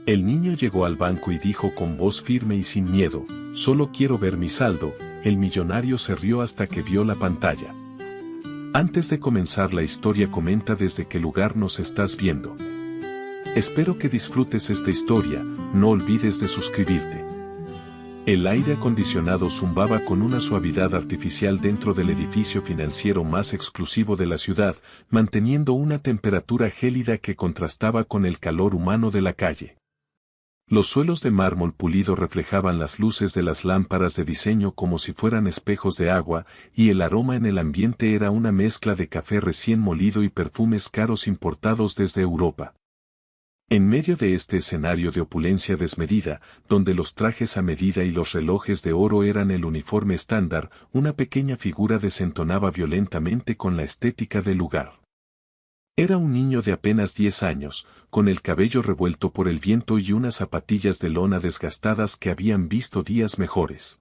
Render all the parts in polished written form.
El niño llegó al banco y dijo con voz firme y sin miedo, «Solo quiero ver mi saldo». El millonario se rió hasta que vio la pantalla. Antes de comenzar la historia, comenta desde qué lugar nos estás viendo. Espero que disfrutes esta historia, no olvides de suscribirte. El aire acondicionado zumbaba con una suavidad artificial dentro del edificio financiero más exclusivo de la ciudad, manteniendo una temperatura gélida que contrastaba con el calor humano de la calle. Los suelos de mármol pulido reflejaban las luces de las lámparas de diseño como si fueran espejos de agua, y el aroma en el ambiente era una mezcla de café recién molido y perfumes caros importados desde Europa. En medio de este escenario de opulencia desmedida, donde los trajes a medida y los relojes de oro eran el uniforme estándar, una pequeña figura desentonaba violentamente con la estética del lugar. Era un niño de apenas 10 años, con el cabello revuelto por el viento y unas zapatillas de lona desgastadas que habían visto días mejores.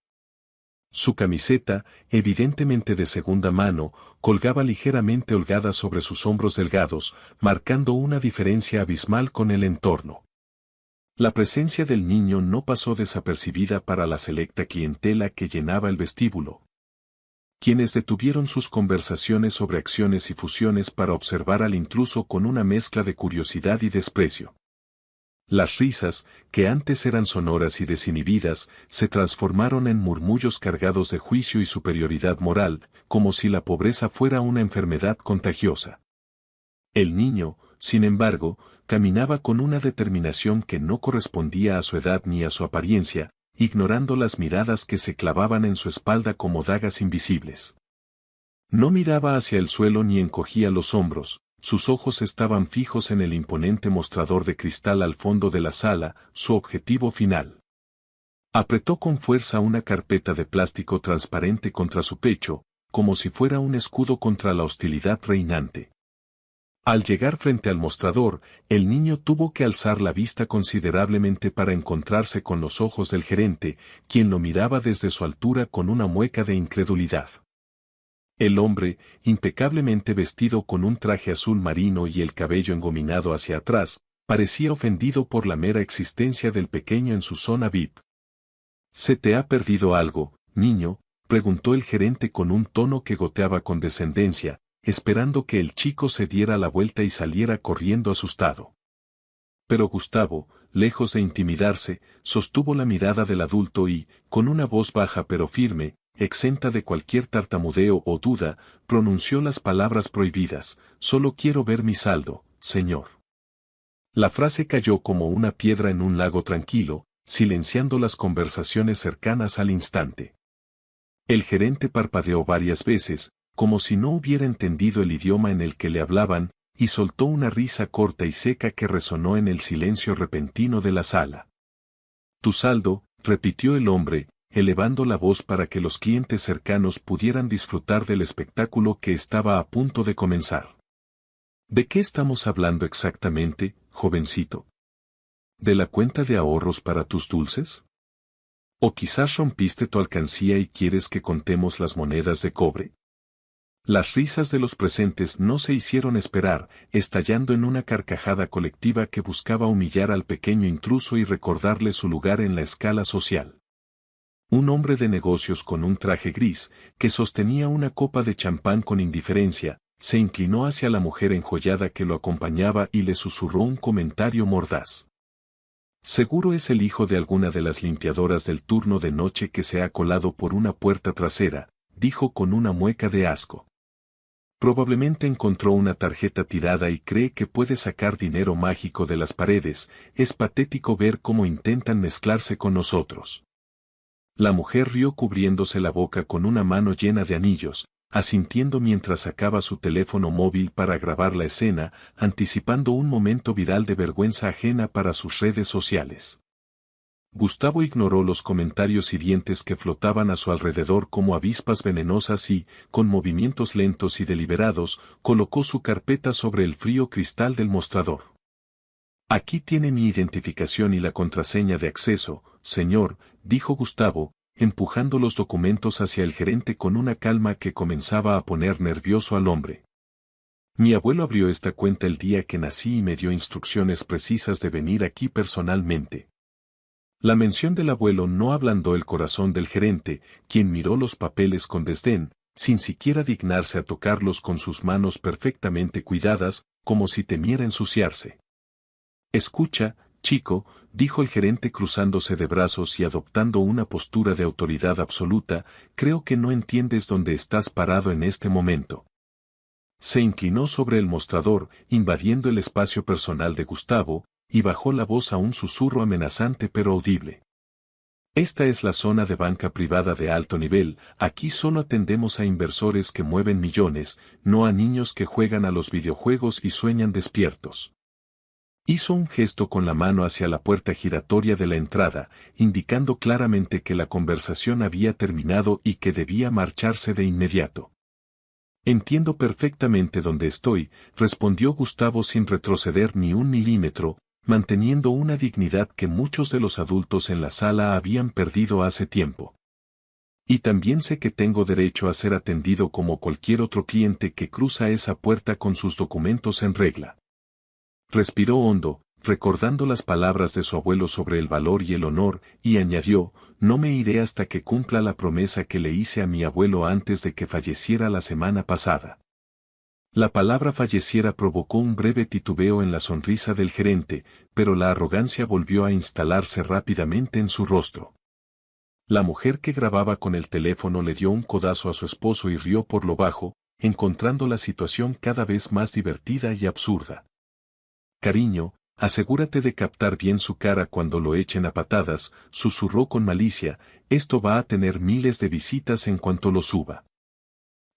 Su camiseta, evidentemente de segunda mano, colgaba ligeramente holgada sobre sus hombros delgados, marcando una diferencia abismal con el entorno. La presencia del niño no pasó desapercibida para la selecta clientela que llenaba el vestíbulo, quienes detuvieron sus conversaciones sobre acciones y fusiones para observar al intruso con una mezcla de curiosidad y desprecio. Las risas, que antes eran sonoras y desinhibidas, se transformaron en murmullos cargados de juicio y superioridad moral, como si la pobreza fuera una enfermedad contagiosa. El niño, sin embargo, caminaba con una determinación que no correspondía a su edad ni a su apariencia, ignorando las miradas que se clavaban en su espalda como dagas invisibles. No miraba hacia el suelo ni encogía los hombros, sus ojos estaban fijos en el imponente mostrador de cristal al fondo de la sala, su objetivo final. Apretó con fuerza una carpeta de plástico transparente contra su pecho, como si fuera un escudo contra la hostilidad reinante. Al llegar frente al mostrador, el niño tuvo que alzar la vista considerablemente para encontrarse con los ojos del gerente, quien lo miraba desde su altura con una mueca de incredulidad. El hombre, impecablemente vestido con un traje azul marino y el cabello engominado hacia atrás, parecía ofendido por la mera existencia del pequeño en su zona VIP. «¿Se te ha perdido algo, niño?», preguntó el gerente con un tono que goteaba condescendencia, esperando que el chico se diera la vuelta y saliera corriendo asustado. Pero Gustavo, lejos de intimidarse, sostuvo la mirada del adulto y, con una voz baja pero firme, exenta de cualquier tartamudeo o duda, pronunció las palabras prohibidas: «Solo quiero ver mi saldo, señor». La frase cayó como una piedra en un lago tranquilo, silenciando las conversaciones cercanas al instante. El gerente parpadeó varias veces, como si no hubiera entendido el idioma en el que le hablaban, y soltó una risa corta y seca que resonó en el silencio repentino de la sala. «Tu saldo», repitió el hombre, elevando la voz para que los clientes cercanos pudieran disfrutar del espectáculo que estaba a punto de comenzar. «¿De qué estamos hablando exactamente, jovencito? ¿De la cuenta de ahorros para tus dulces? ¿O quizás rompiste tu alcancía y quieres que contemos las monedas de cobre?». Las risas de los presentes no se hicieron esperar, estallando en una carcajada colectiva que buscaba humillar al pequeño intruso y recordarle su lugar en la escala social. Un hombre de negocios con un traje gris, que sostenía una copa de champán con indiferencia, se inclinó hacia la mujer enjollada que lo acompañaba y le susurró un comentario mordaz. «Seguro es el hijo de alguna de las limpiadoras del turno de noche que se ha colado por una puerta trasera», dijo con una mueca de asco. «Probablemente encontró una tarjeta tirada y cree que puede sacar dinero mágico de las paredes. Es patético ver cómo intentan mezclarse con nosotros». La mujer rió cubriéndose la boca con una mano llena de anillos, asintiendo mientras sacaba su teléfono móvil para grabar la escena, anticipando un momento viral de vergüenza ajena para sus redes sociales. Gustavo ignoró los comentarios hirientes que flotaban a su alrededor como avispas venenosas y, con movimientos lentos y deliberados, colocó su carpeta sobre el frío cristal del mostrador. «Aquí tiene mi identificación y la contraseña de acceso, señor», dijo Gustavo, empujando los documentos hacia el gerente con una calma que comenzaba a poner nervioso al hombre. Mi abuelo abrió esta cuenta el día que nací y me dio instrucciones precisas de venir aquí personalmente. La mención del abuelo no ablandó el corazón del gerente, quien miró los papeles con desdén, sin siquiera dignarse a tocarlos con sus manos perfectamente cuidadas, como si temiera ensuciarse. Escucha, chico, dijo el gerente cruzándose de brazos y adoptando una postura de autoridad absoluta, creo que no entiendes dónde estás parado en este momento. Se inclinó sobre el mostrador, invadiendo el espacio personal de Gustavo, y bajó la voz a un susurro amenazante pero audible. Esta es la zona de banca privada de alto nivel, aquí solo atendemos a inversores que mueven millones, no a niños que juegan a los videojuegos y sueñan despiertos. Hizo un gesto con la mano hacia la puerta giratoria de la entrada, indicando claramente que la conversación había terminado y que debía marcharse de inmediato. Entiendo perfectamente dónde estoy, respondió Gustavo sin retroceder ni un milímetro, manteniendo una dignidad que muchos de los adultos en la sala habían perdido hace tiempo. Y también sé que tengo derecho a ser atendido como cualquier otro cliente que cruza esa puerta con sus documentos en regla. Respiró hondo, recordando las palabras de su abuelo sobre el valor y el honor, y añadió, no me iré hasta que cumpla la promesa que le hice a mi abuelo antes de que falleciera la semana pasada. La palabra falleciera provocó un breve titubeo en la sonrisa del gerente, pero la arrogancia volvió a instalarse rápidamente en su rostro. La mujer que grababa con el teléfono le dio un codazo a su esposo y rió por lo bajo, encontrando la situación cada vez más divertida y absurda. Cariño, asegúrate de captar bien su cara cuando lo echen a patadas, susurró con malicia, esto va a tener miles de visitas en cuanto lo suba.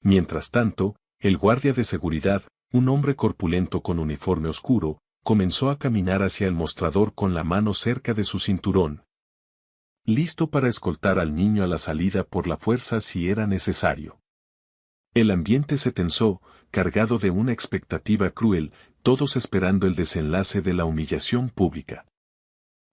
Mientras tanto, el guardia de seguridad, un hombre corpulento con uniforme oscuro, comenzó a caminar hacia el mostrador con la mano cerca de su cinturón. Listo para escoltar al niño a la salida por la fuerza si era necesario. El ambiente se tensó, cargado de una expectativa cruel, todos esperando el desenlace de la humillación pública.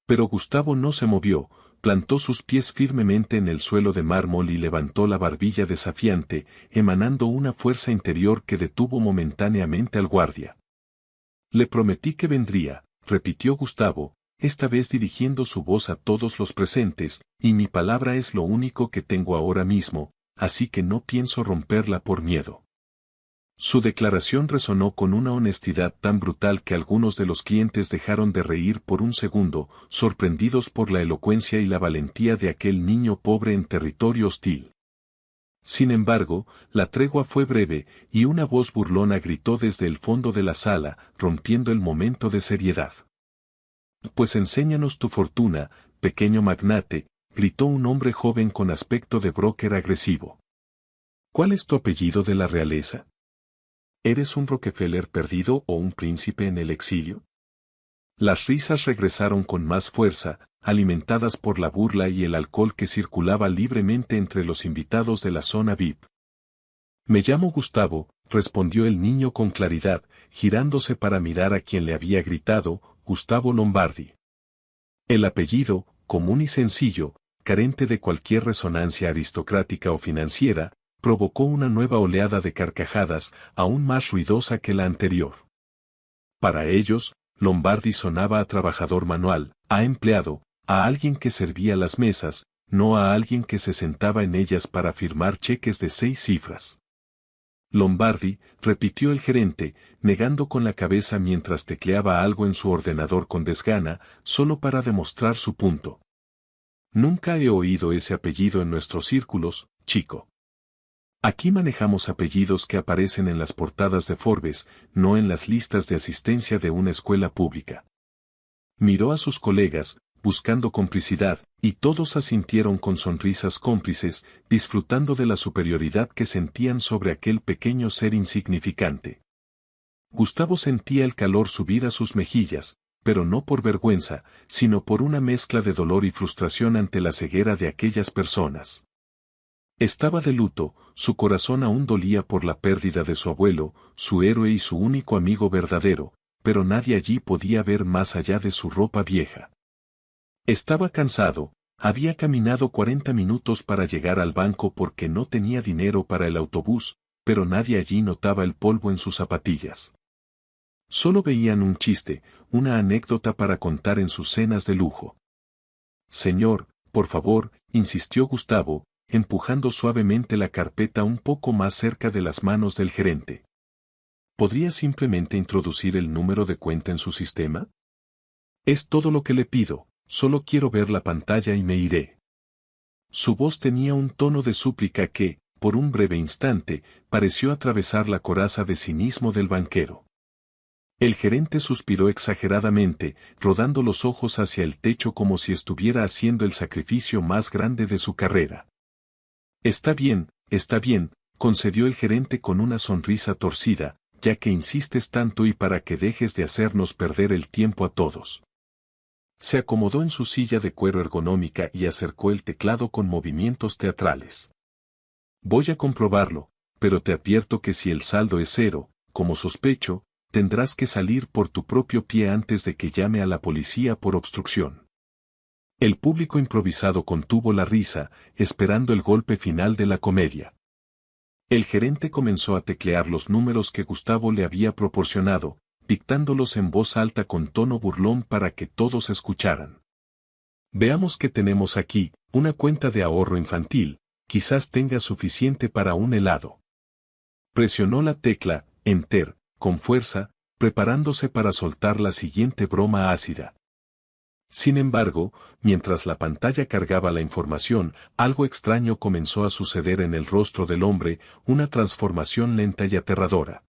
Pero Gustavo no se movió, plantó sus pies firmemente en el suelo de mármol y levantó la barbilla desafiante, emanando una fuerza interior que detuvo momentáneamente al guardia. Le prometí que vendría, repitió Gustavo, esta vez dirigiendo su voz a todos los presentes, y mi palabra es lo único que tengo ahora mismo, así que no pienso romperla por miedo. Su declaración resonó con una honestidad tan brutal que algunos de los clientes dejaron de reír por un segundo, sorprendidos por la elocuencia y la valentía de aquel niño pobre en territorio hostil. Sin embargo, la tregua fue breve, y una voz burlona gritó desde el fondo de la sala, rompiendo el momento de seriedad. Pues enséñanos tu fortuna, pequeño magnate, gritó un hombre joven con aspecto de broker agresivo. ¿Cuál es tu apellido de la realeza? ¿Eres un Rockefeller perdido o un príncipe en el exilio? Las risas regresaron con más fuerza, alimentadas por la burla y el alcohol que circulaba libremente entre los invitados de la zona VIP. Me llamo Gustavo, respondió el niño con claridad, girándose para mirar a quien le había gritado, Gustavo Lombardi. El apellido, común y sencillo, carente de cualquier resonancia aristocrática o financiera, provocó una nueva oleada de carcajadas, aún más ruidosa que la anterior. Para ellos, Lombardi sonaba a trabajador manual, a empleado, a alguien que servía las mesas, no a alguien que se sentaba en ellas para firmar cheques de 6 cifras. Lombardi, repitió el gerente, negando con la cabeza mientras tecleaba algo en su ordenador con desgana, solo para demostrar su punto. Nunca he oído ese apellido en nuestros círculos, chico. Aquí manejamos apellidos que aparecen en las portadas de Forbes, no en las listas de asistencia de una escuela pública. Miró a sus colegas, buscando complicidad, y todos asintieron con sonrisas cómplices, disfrutando de la superioridad que sentían sobre aquel pequeño ser insignificante. Gustavo sentía el calor subir a sus mejillas, pero no por vergüenza, sino por una mezcla de dolor y frustración ante la ceguera de aquellas personas. Estaba de luto, su corazón aún dolía por la pérdida de su abuelo, su héroe y su único amigo verdadero, pero nadie allí podía ver más allá de su ropa vieja. Estaba cansado, había caminado 40 minutos para llegar al banco porque no tenía dinero para el autobús, pero nadie allí notaba el polvo en sus zapatillas. Solo veían un chiste, una anécdota para contar en sus cenas de lujo. Señor, por favor, insistió Gustavo, empujando suavemente la carpeta un poco más cerca de las manos del gerente. ¿Podría simplemente introducir el número de cuenta en su sistema? Es todo lo que le pido, solo quiero ver la pantalla y me iré. Su voz tenía un tono de súplica que, por un breve instante, pareció atravesar la coraza de cinismo del banquero. El gerente suspiró exageradamente, rodando los ojos hacia el techo como si estuviera haciendo el sacrificio más grande de su carrera. Está bien, concedió el gerente con una sonrisa torcida, ya que insistes tanto y para que dejes de hacernos perder el tiempo a todos. Se acomodó en su silla de cuero ergonómica y acercó el teclado con movimientos teatrales. Voy a comprobarlo, pero te advierto que si el saldo es 0, como sospecho, tendrás que salir por tu propio pie antes de que llame a la policía por obstrucción. El público improvisado contuvo la risa, esperando el golpe final de la comedia. El gerente comenzó a teclear los números que Gustavo le había proporcionado, dictándolos en voz alta con tono burlón para que todos escucharan. Veamos que tenemos aquí, una cuenta de ahorro infantil, quizás tenga suficiente para un helado. Presionó la tecla, Enter, con fuerza, preparándose para soltar la siguiente broma ácida. Sin embargo, mientras la pantalla cargaba la información, algo extraño comenzó a suceder en el rostro del hombre, una transformación lenta y aterradora.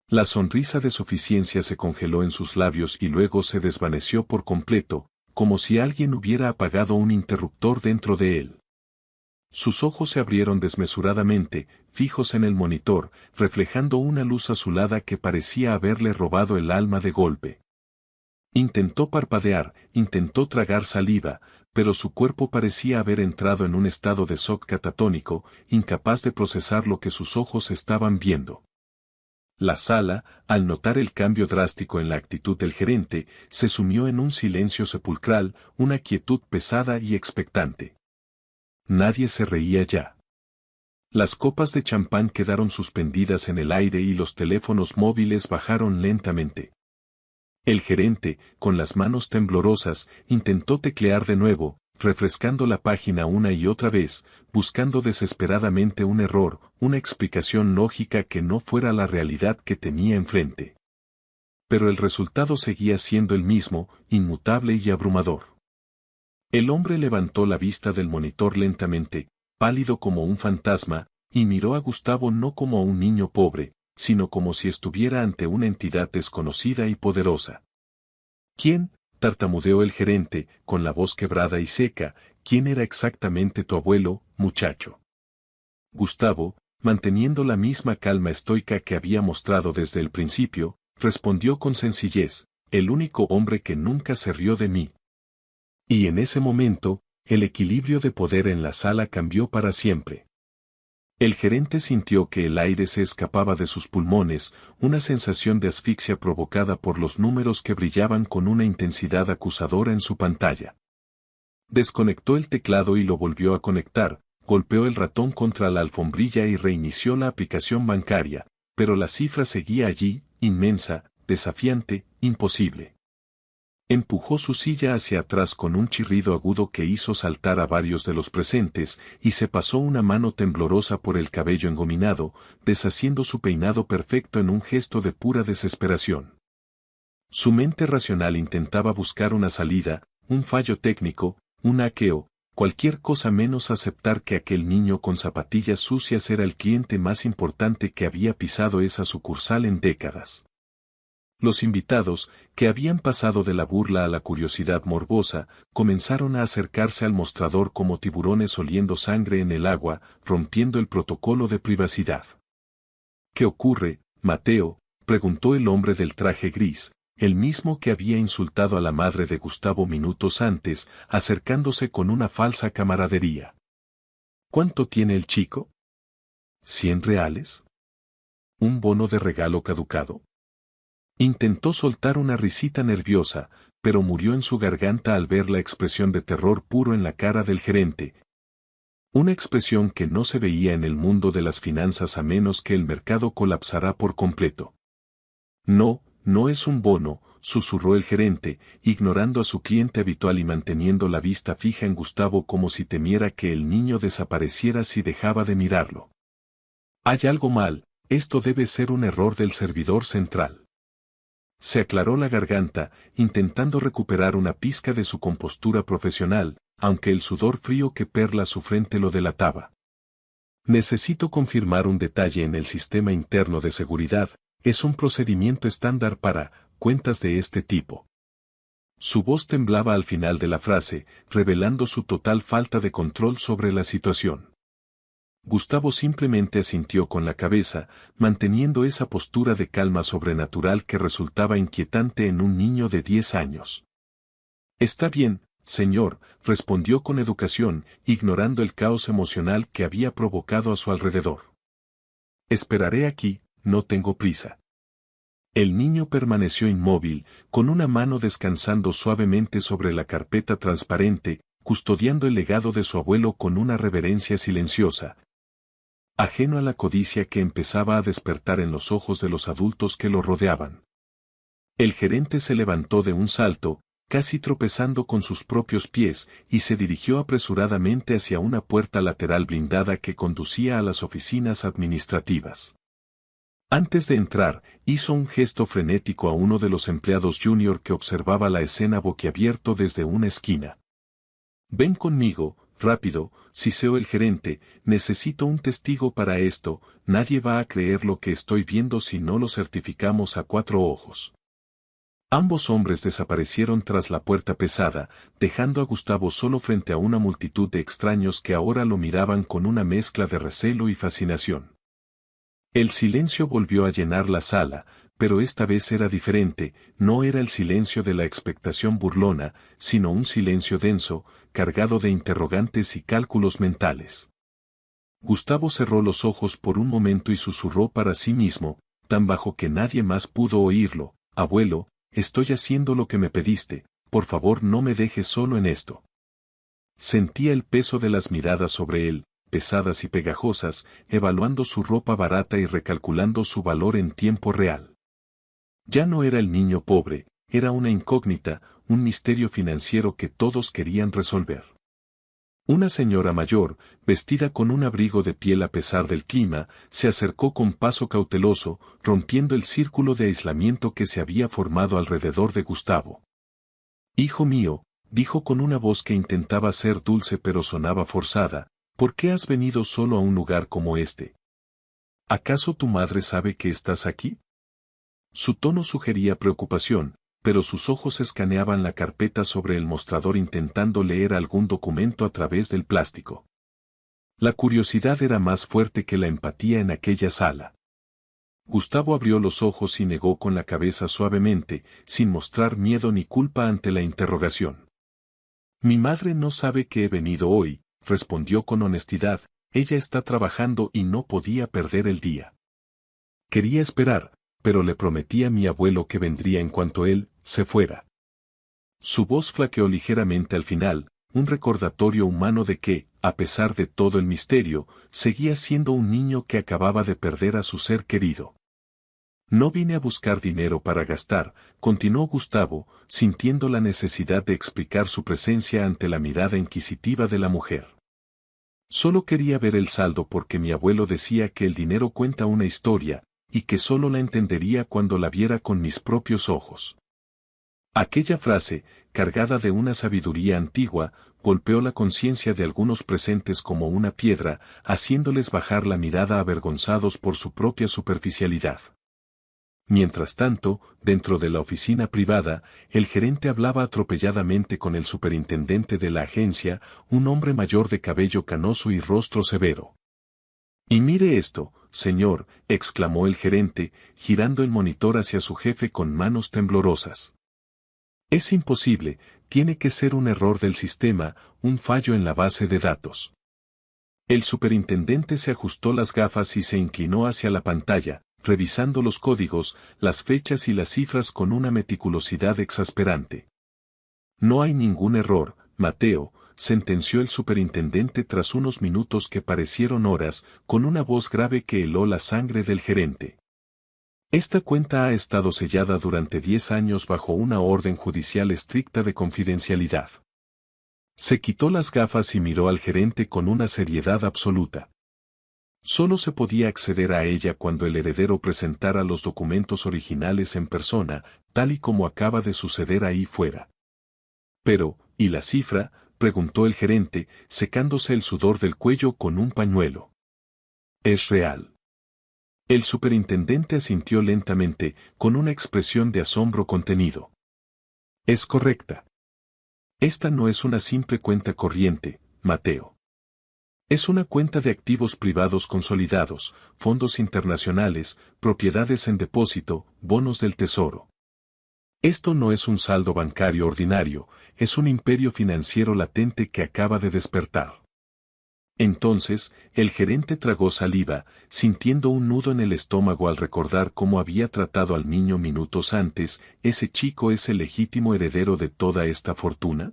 La sonrisa de suficiencia se congeló en sus labios y luego se desvaneció por completo, como si alguien hubiera apagado un interruptor dentro de él. Sus ojos se abrieron desmesuradamente, fijos en el monitor, reflejando una luz azulada que parecía haberle robado el alma de golpe. Intentó parpadear, intentó tragar saliva, pero su cuerpo parecía haber entrado en un estado de shock catatónico, incapaz de procesar lo que sus ojos estaban viendo. La sala, al notar el cambio drástico en la actitud del gerente, se sumió en un silencio sepulcral, una quietud pesada y expectante. Nadie se reía ya. Las copas de champán quedaron suspendidas en el aire y los teléfonos móviles bajaron lentamente. El gerente, con las manos temblorosas, intentó teclear de nuevo, refrescando la página una y otra vez, buscando desesperadamente un error, una explicación lógica que no fuera la realidad que tenía enfrente. Pero el resultado seguía siendo el mismo, inmutable y abrumador. El hombre levantó la vista del monitor lentamente, pálido como un fantasma, y miró a Gustavo no como a un niño pobre, sino como si estuviera ante una entidad desconocida y poderosa. ¿Quién? Tartamudeó el gerente, con la voz quebrada y seca. ¿Quién era exactamente tu abuelo, muchacho? Gustavo, manteniendo la misma calma estoica que había mostrado desde el principio, respondió con sencillez, el único hombre que nunca se rió de mí. Y en ese momento, el equilibrio de poder en la sala cambió para siempre. El gerente sintió que el aire se escapaba de sus pulmones, una sensación de asfixia provocada por los números que brillaban con una intensidad acusadora en su pantalla. Desconectó el teclado y lo volvió a conectar, golpeó el ratón contra la alfombrilla y reinició la aplicación bancaria, pero la cifra seguía allí, inmensa, desafiante, imposible. Empujó su silla hacia atrás con un chirrido agudo que hizo saltar a varios de los presentes, y se pasó una mano temblorosa por el cabello engominado, deshaciendo su peinado perfecto en un gesto de pura desesperación. Su mente racional intentaba buscar una salida, un fallo técnico, un hackeo, cualquier cosa menos aceptar que aquel niño con zapatillas sucias era el cliente más importante que había pisado esa sucursal en décadas. Los invitados, que habían pasado de la burla a la curiosidad morbosa, comenzaron a acercarse al mostrador como tiburones oliendo sangre en el agua, rompiendo el protocolo de privacidad. ¿Qué ocurre, Mateo?, preguntó el hombre del traje gris, el mismo que había insultado a la madre de Gustavo minutos antes, acercándose con una falsa camaradería. ¿Cuánto tiene el chico? ¿100 reales? ¿Un bono de regalo caducado? Intentó soltar una risita nerviosa, pero murió en su garganta al ver la expresión de terror puro en la cara del gerente. Una expresión que no se veía en el mundo de las finanzas a menos que el mercado colapsara por completo. No, no es un bono, susurró el gerente, ignorando a su cliente habitual y manteniendo la vista fija en Gustavo como si temiera que el niño desapareciera si dejaba de mirarlo. Hay algo mal, esto debe ser un error del servidor central. Se aclaró la garganta, intentando recuperar una pizca de su compostura profesional, aunque el sudor frío que perla su frente lo delataba. Necesito confirmar un detalle en el sistema interno de seguridad, es un procedimiento estándar para cuentas de este tipo. Su voz temblaba al final de la frase, revelando su total falta de control sobre la situación. Gustavo simplemente asintió con la cabeza, manteniendo esa postura de calma sobrenatural que resultaba inquietante en un niño de 10 años. Está bien, señor, respondió con educación, ignorando el caos emocional que había provocado a su alrededor. Esperaré aquí, no tengo prisa. El niño permaneció inmóvil, con una mano descansando suavemente sobre la carpeta transparente, custodiando el legado de su abuelo con una reverencia silenciosa, ajeno a la codicia que empezaba a despertar en los ojos de los adultos que lo rodeaban. El gerente se levantó de un salto, casi tropezando con sus propios pies, y se dirigió apresuradamente hacia una puerta lateral blindada que conducía a las oficinas administrativas. Antes de entrar, hizo un gesto frenético a uno de los empleados junior que observaba la escena boquiabierto desde una esquina. «Ven conmigo, rápido», siseó el gerente, «necesito un testigo para esto, nadie va a creer lo que estoy viendo si no lo certificamos a 4 ojos». Ambos hombres desaparecieron tras la puerta pesada, dejando a Gustavo solo frente a una multitud de extraños que ahora lo miraban con una mezcla de recelo y fascinación. El silencio volvió a llenar la sala, pero esta vez era diferente, no era el silencio de la expectación burlona, sino un silencio denso, cargado de interrogantes y cálculos mentales. Gustavo cerró los ojos por un momento y susurró para sí mismo, tan bajo que nadie más pudo oírlo: «Abuelo, estoy haciendo lo que me pediste, por favor no me dejes solo en esto». Sentía el peso de las miradas sobre él, pesadas y pegajosas, evaluando su ropa barata y recalculando su valor en tiempo real. Ya no era el niño pobre, era una incógnita, un misterio financiero que todos querían resolver. Una señora mayor, vestida con un abrigo de piel a pesar del clima, se acercó con paso cauteloso, rompiendo el círculo de aislamiento que se había formado alrededor de Gustavo. «Hijo mío», dijo con una voz que intentaba ser dulce pero sonaba forzada, «¿por qué has venido solo a un lugar como este? ¿Acaso tu madre sabe que estás aquí?». Su tono sugería preocupación, pero sus ojos escaneaban la carpeta sobre el mostrador intentando leer algún documento a través del plástico. La curiosidad era más fuerte que la empatía en aquella sala. Gustavo abrió los ojos y negó con la cabeza suavemente, sin mostrar miedo ni culpa ante la interrogación. «Mi madre no sabe que he venido hoy», respondió con honestidad, «ella está trabajando y no podía perder el día. Quería esperar, pero le prometí a mi abuelo que vendría en cuanto él se fuera». Su voz flaqueó ligeramente al final, un recordatorio humano de que, a pesar de todo el misterio, seguía siendo un niño que acababa de perder a su ser querido. «No vine a buscar dinero para gastar», continuó Gustavo, sintiendo la necesidad de explicar su presencia ante la mirada inquisitiva de la mujer. «Solo quería ver el saldo porque mi abuelo decía que el dinero cuenta una historia, y que solo la entendería cuando la viera con mis propios ojos». Aquella frase, cargada de una sabiduría antigua, golpeó la conciencia de algunos presentes como una piedra, haciéndoles bajar la mirada avergonzados por su propia superficialidad. Mientras tanto, dentro de la oficina privada, el gerente hablaba atropelladamente con el superintendente de la agencia, un hombre mayor de cabello canoso y rostro severo. «Y mire esto, señor», exclamó el gerente, girando el monitor hacia su jefe con manos temblorosas. «Es imposible, tiene que ser un error del sistema, un fallo en la base de datos». El superintendente se ajustó las gafas y se inclinó hacia la pantalla, revisando los códigos, las fechas y las cifras con una meticulosidad exasperante. «No hay ningún error, Mateo», sentenció el superintendente tras unos minutos que parecieron horas, con una voz grave que heló la sangre del gerente. Esta cuenta ha estado sellada durante 10 años bajo una orden judicial estricta de confidencialidad. Se quitó las gafas y miró al gerente con una seriedad absoluta. Solo se podía acceder a ella cuando el heredero presentara los documentos originales en persona, tal y como acaba de suceder ahí fuera. Pero, ¿y la cifra?, preguntó el gerente, secándose el sudor del cuello con un pañuelo. Es real. El superintendente asintió lentamente, con una expresión de asombro contenido. Es correcta. Esta no es una simple cuenta corriente, Mateo. Es una cuenta de activos privados consolidados, fondos internacionales, propiedades en depósito, bonos del tesoro. Esto no es un saldo bancario ordinario, es un imperio financiero latente que acaba de despertar. Entonces, el gerente tragó saliva, sintiendo un nudo en el estómago al recordar cómo había tratado al niño minutos antes. ¿Ese chico es el legítimo heredero de toda esta fortuna?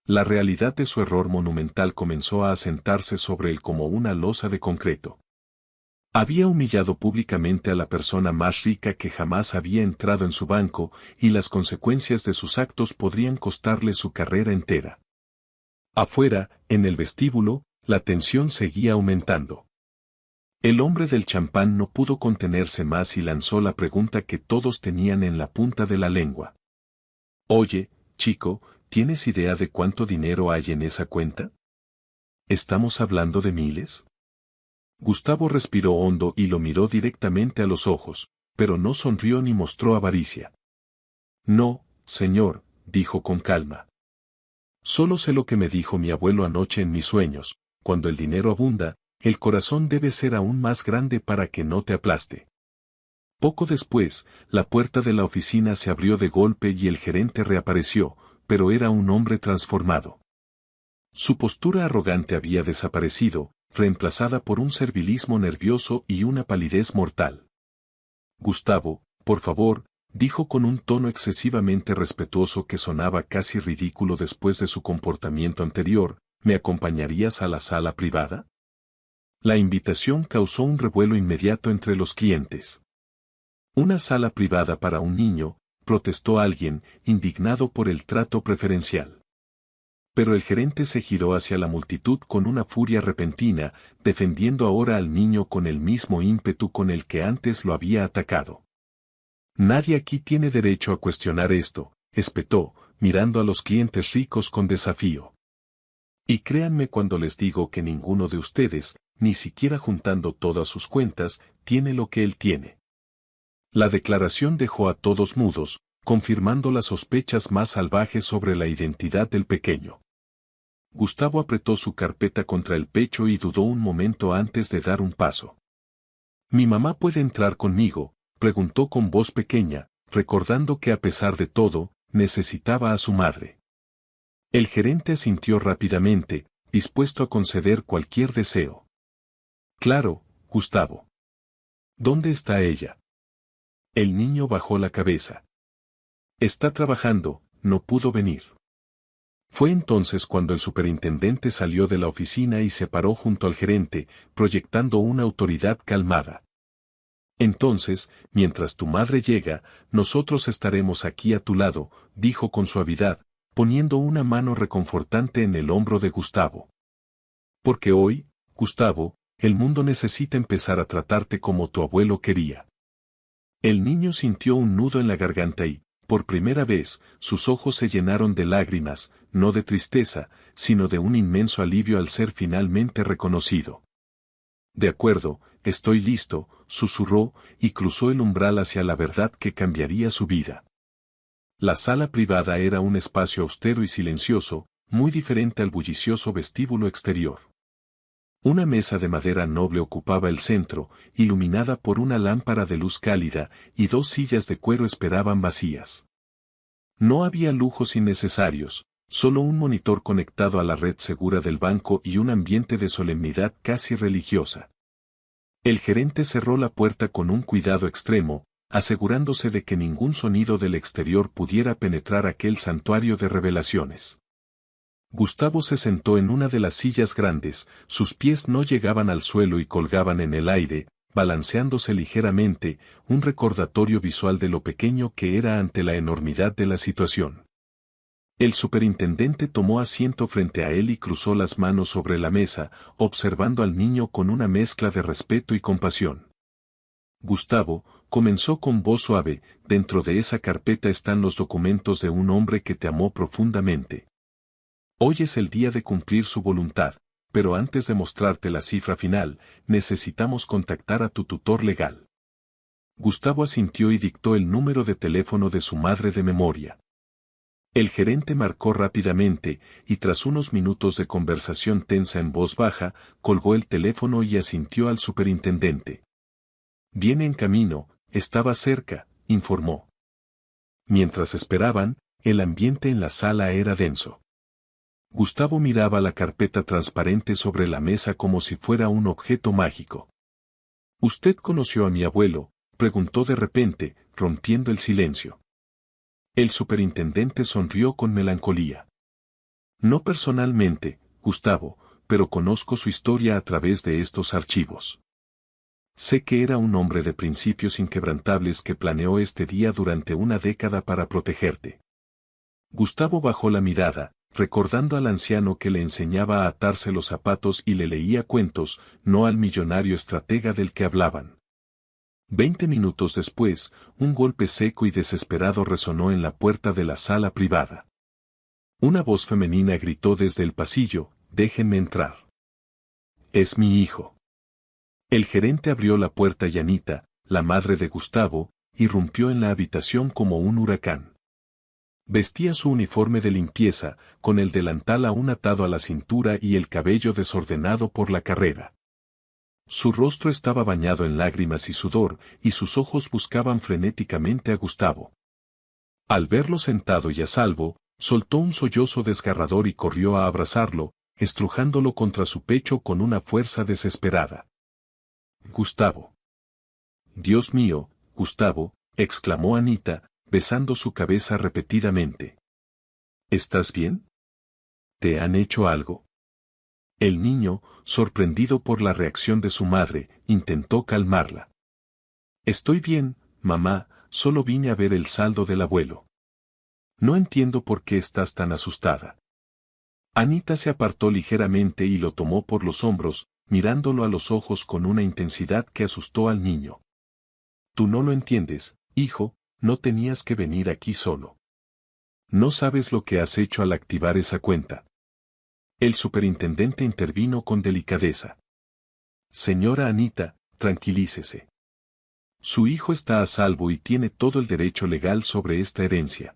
La realidad de su error monumental comenzó a asentarse sobre él como una losa de concreto. Había humillado públicamente a la persona más rica que jamás había entrado en su banco, y las consecuencias de sus actos podrían costarle su carrera entera. Afuera, en el vestíbulo, la tensión seguía aumentando. El hombre del champán no pudo contenerse más y lanzó la pregunta que todos tenían en la punta de la lengua. Oye, chico, ¿tienes idea de cuánto dinero hay en esa cuenta? ¿Estamos hablando de miles? Gustavo respiró hondo y lo miró directamente a los ojos, pero no sonrió ni mostró avaricia. No, señor, dijo con calma. Solo sé lo que me dijo mi abuelo anoche en mis sueños: cuando el dinero abunda, el corazón debe ser aún más grande para que no te aplaste. Poco después, la puerta de la oficina se abrió de golpe y el gerente reapareció, pero era un hombre transformado. Su postura arrogante había desaparecido, reemplazada por un servilismo nervioso y una palidez mortal. Gustavo, por favor, dijo con un tono excesivamente respetuoso que sonaba casi ridículo después de su comportamiento anterior, ¿me acompañarías a la sala privada? La invitación causó un revuelo inmediato entre los clientes. ¿Una sala privada para un niño?, protestó alguien, indignado por el trato preferencial. Pero el gerente se giró hacia la multitud con una furia repentina, defendiendo ahora al niño con el mismo ímpetu con el que antes lo había atacado. Nadie aquí tiene derecho a cuestionar esto, espetó, mirando a los clientes ricos con desafío. Y créanme cuando les digo que ninguno de ustedes, ni siquiera juntando todas sus cuentas, tiene lo que él tiene. La declaración dejó a todos mudos, confirmando las sospechas más salvajes sobre la identidad del pequeño. Gustavo apretó su carpeta contra el pecho y dudó un momento antes de dar un paso. ¿Mi mamá puede entrar conmigo?, preguntó con voz pequeña, recordando que a pesar de todo, necesitaba a su madre. El gerente asintió rápidamente, dispuesto a conceder cualquier deseo. Claro, Gustavo. ¿Dónde está ella? El niño bajó la cabeza. Está trabajando, no pudo venir. Fue entonces cuando el superintendente salió de la oficina y se paró junto al gerente, proyectando una autoridad calmada. Entonces, mientras tu madre llega, nosotros estaremos aquí a tu lado, dijo con suavidad, poniendo una mano reconfortante en el hombro de Gustavo. Porque hoy, Gustavo, el mundo necesita empezar a tratarte como tu abuelo quería. El niño sintió un nudo en la garganta y, por primera vez, sus ojos se llenaron de lágrimas, no de tristeza, sino de un inmenso alivio al ser finalmente reconocido. De acuerdo, estoy listo, susurró, y cruzó el umbral hacia la verdad que cambiaría su vida. La sala privada era un espacio austero y silencioso, muy diferente al bullicioso vestíbulo exterior. Una mesa de madera noble ocupaba el centro, iluminada por una lámpara de luz cálida, y 2 sillas de cuero esperaban vacías. No había lujos innecesarios, solo un monitor conectado a la red segura del banco y un ambiente de solemnidad casi religiosa. El gerente cerró la puerta con un cuidado extremo, asegurándose de que ningún sonido del exterior pudiera penetrar aquel santuario de revelaciones. Gustavo se sentó en una de las sillas grandes, sus pies no llegaban al suelo y colgaban en el aire, balanceándose ligeramente, un recordatorio visual de lo pequeño que era ante la enormidad de la situación. El superintendente tomó asiento frente a él y cruzó las manos sobre la mesa, observando al niño con una mezcla de respeto y compasión. Gustavo, comenzó con voz suave, dentro de esa carpeta están los documentos de un hombre que te amó profundamente. Hoy es el día de cumplir su voluntad, pero antes de mostrarte la cifra final, necesitamos contactar a tu tutor legal. Gustavo asintió y dictó el número de teléfono de su madre de memoria. El gerente marcó rápidamente, y tras unos minutos de conversación tensa en voz baja, colgó el teléfono y asintió al superintendente. Viene en camino, estaba cerca, informó. Mientras esperaban, el ambiente en la sala era denso. Gustavo miraba la carpeta transparente sobre la mesa como si fuera un objeto mágico. ¿Usted conoció a mi abuelo?, preguntó de repente, rompiendo el silencio. El superintendente sonrió con melancolía. No personalmente, Gustavo, pero conozco su historia a través de estos archivos. Sé que era un hombre de principios inquebrantables que planeó este día durante una década para protegerte. Gustavo bajó la mirada, recordando al anciano que le enseñaba a atarse los zapatos y le leía cuentos, no al millonario estratega del que hablaban. 20 minutos después, un golpe seco y desesperado resonó en la puerta de la sala privada. Una voz femenina gritó desde el pasillo, «Déjenme entrar. Es mi hijo». El gerente abrió la puerta y Anita, la madre de Gustavo, irrumpió en la habitación como un huracán. Vestía su uniforme de limpieza, con el delantal aún atado a la cintura y el cabello desordenado por la carrera. Su rostro estaba bañado en lágrimas y sudor, y sus ojos buscaban frenéticamente a Gustavo. Al verlo sentado y a salvo, soltó un sollozo desgarrador y corrió a abrazarlo, estrujándolo contra su pecho con una fuerza desesperada. «Gustavo». «Dios mío, Gustavo», exclamó Anita, besando su cabeza repetidamente. «¿Estás bien? ¿Te han hecho algo?». El niño, sorprendido por la reacción de su madre, intentó calmarla. «Estoy bien, mamá, solo vine a ver el saldo del abuelo». «No entiendo por qué estás tan asustada». Anita se apartó ligeramente y lo tomó por los hombros, mirándolo a los ojos con una intensidad que asustó al niño. «Tú no lo entiendes, hijo, no tenías que venir aquí solo. No sabes lo que has hecho al activar esa cuenta». El superintendente intervino con delicadeza. «Señora Anita, tranquilícese. Su hijo está a salvo y tiene todo el derecho legal sobre esta herencia».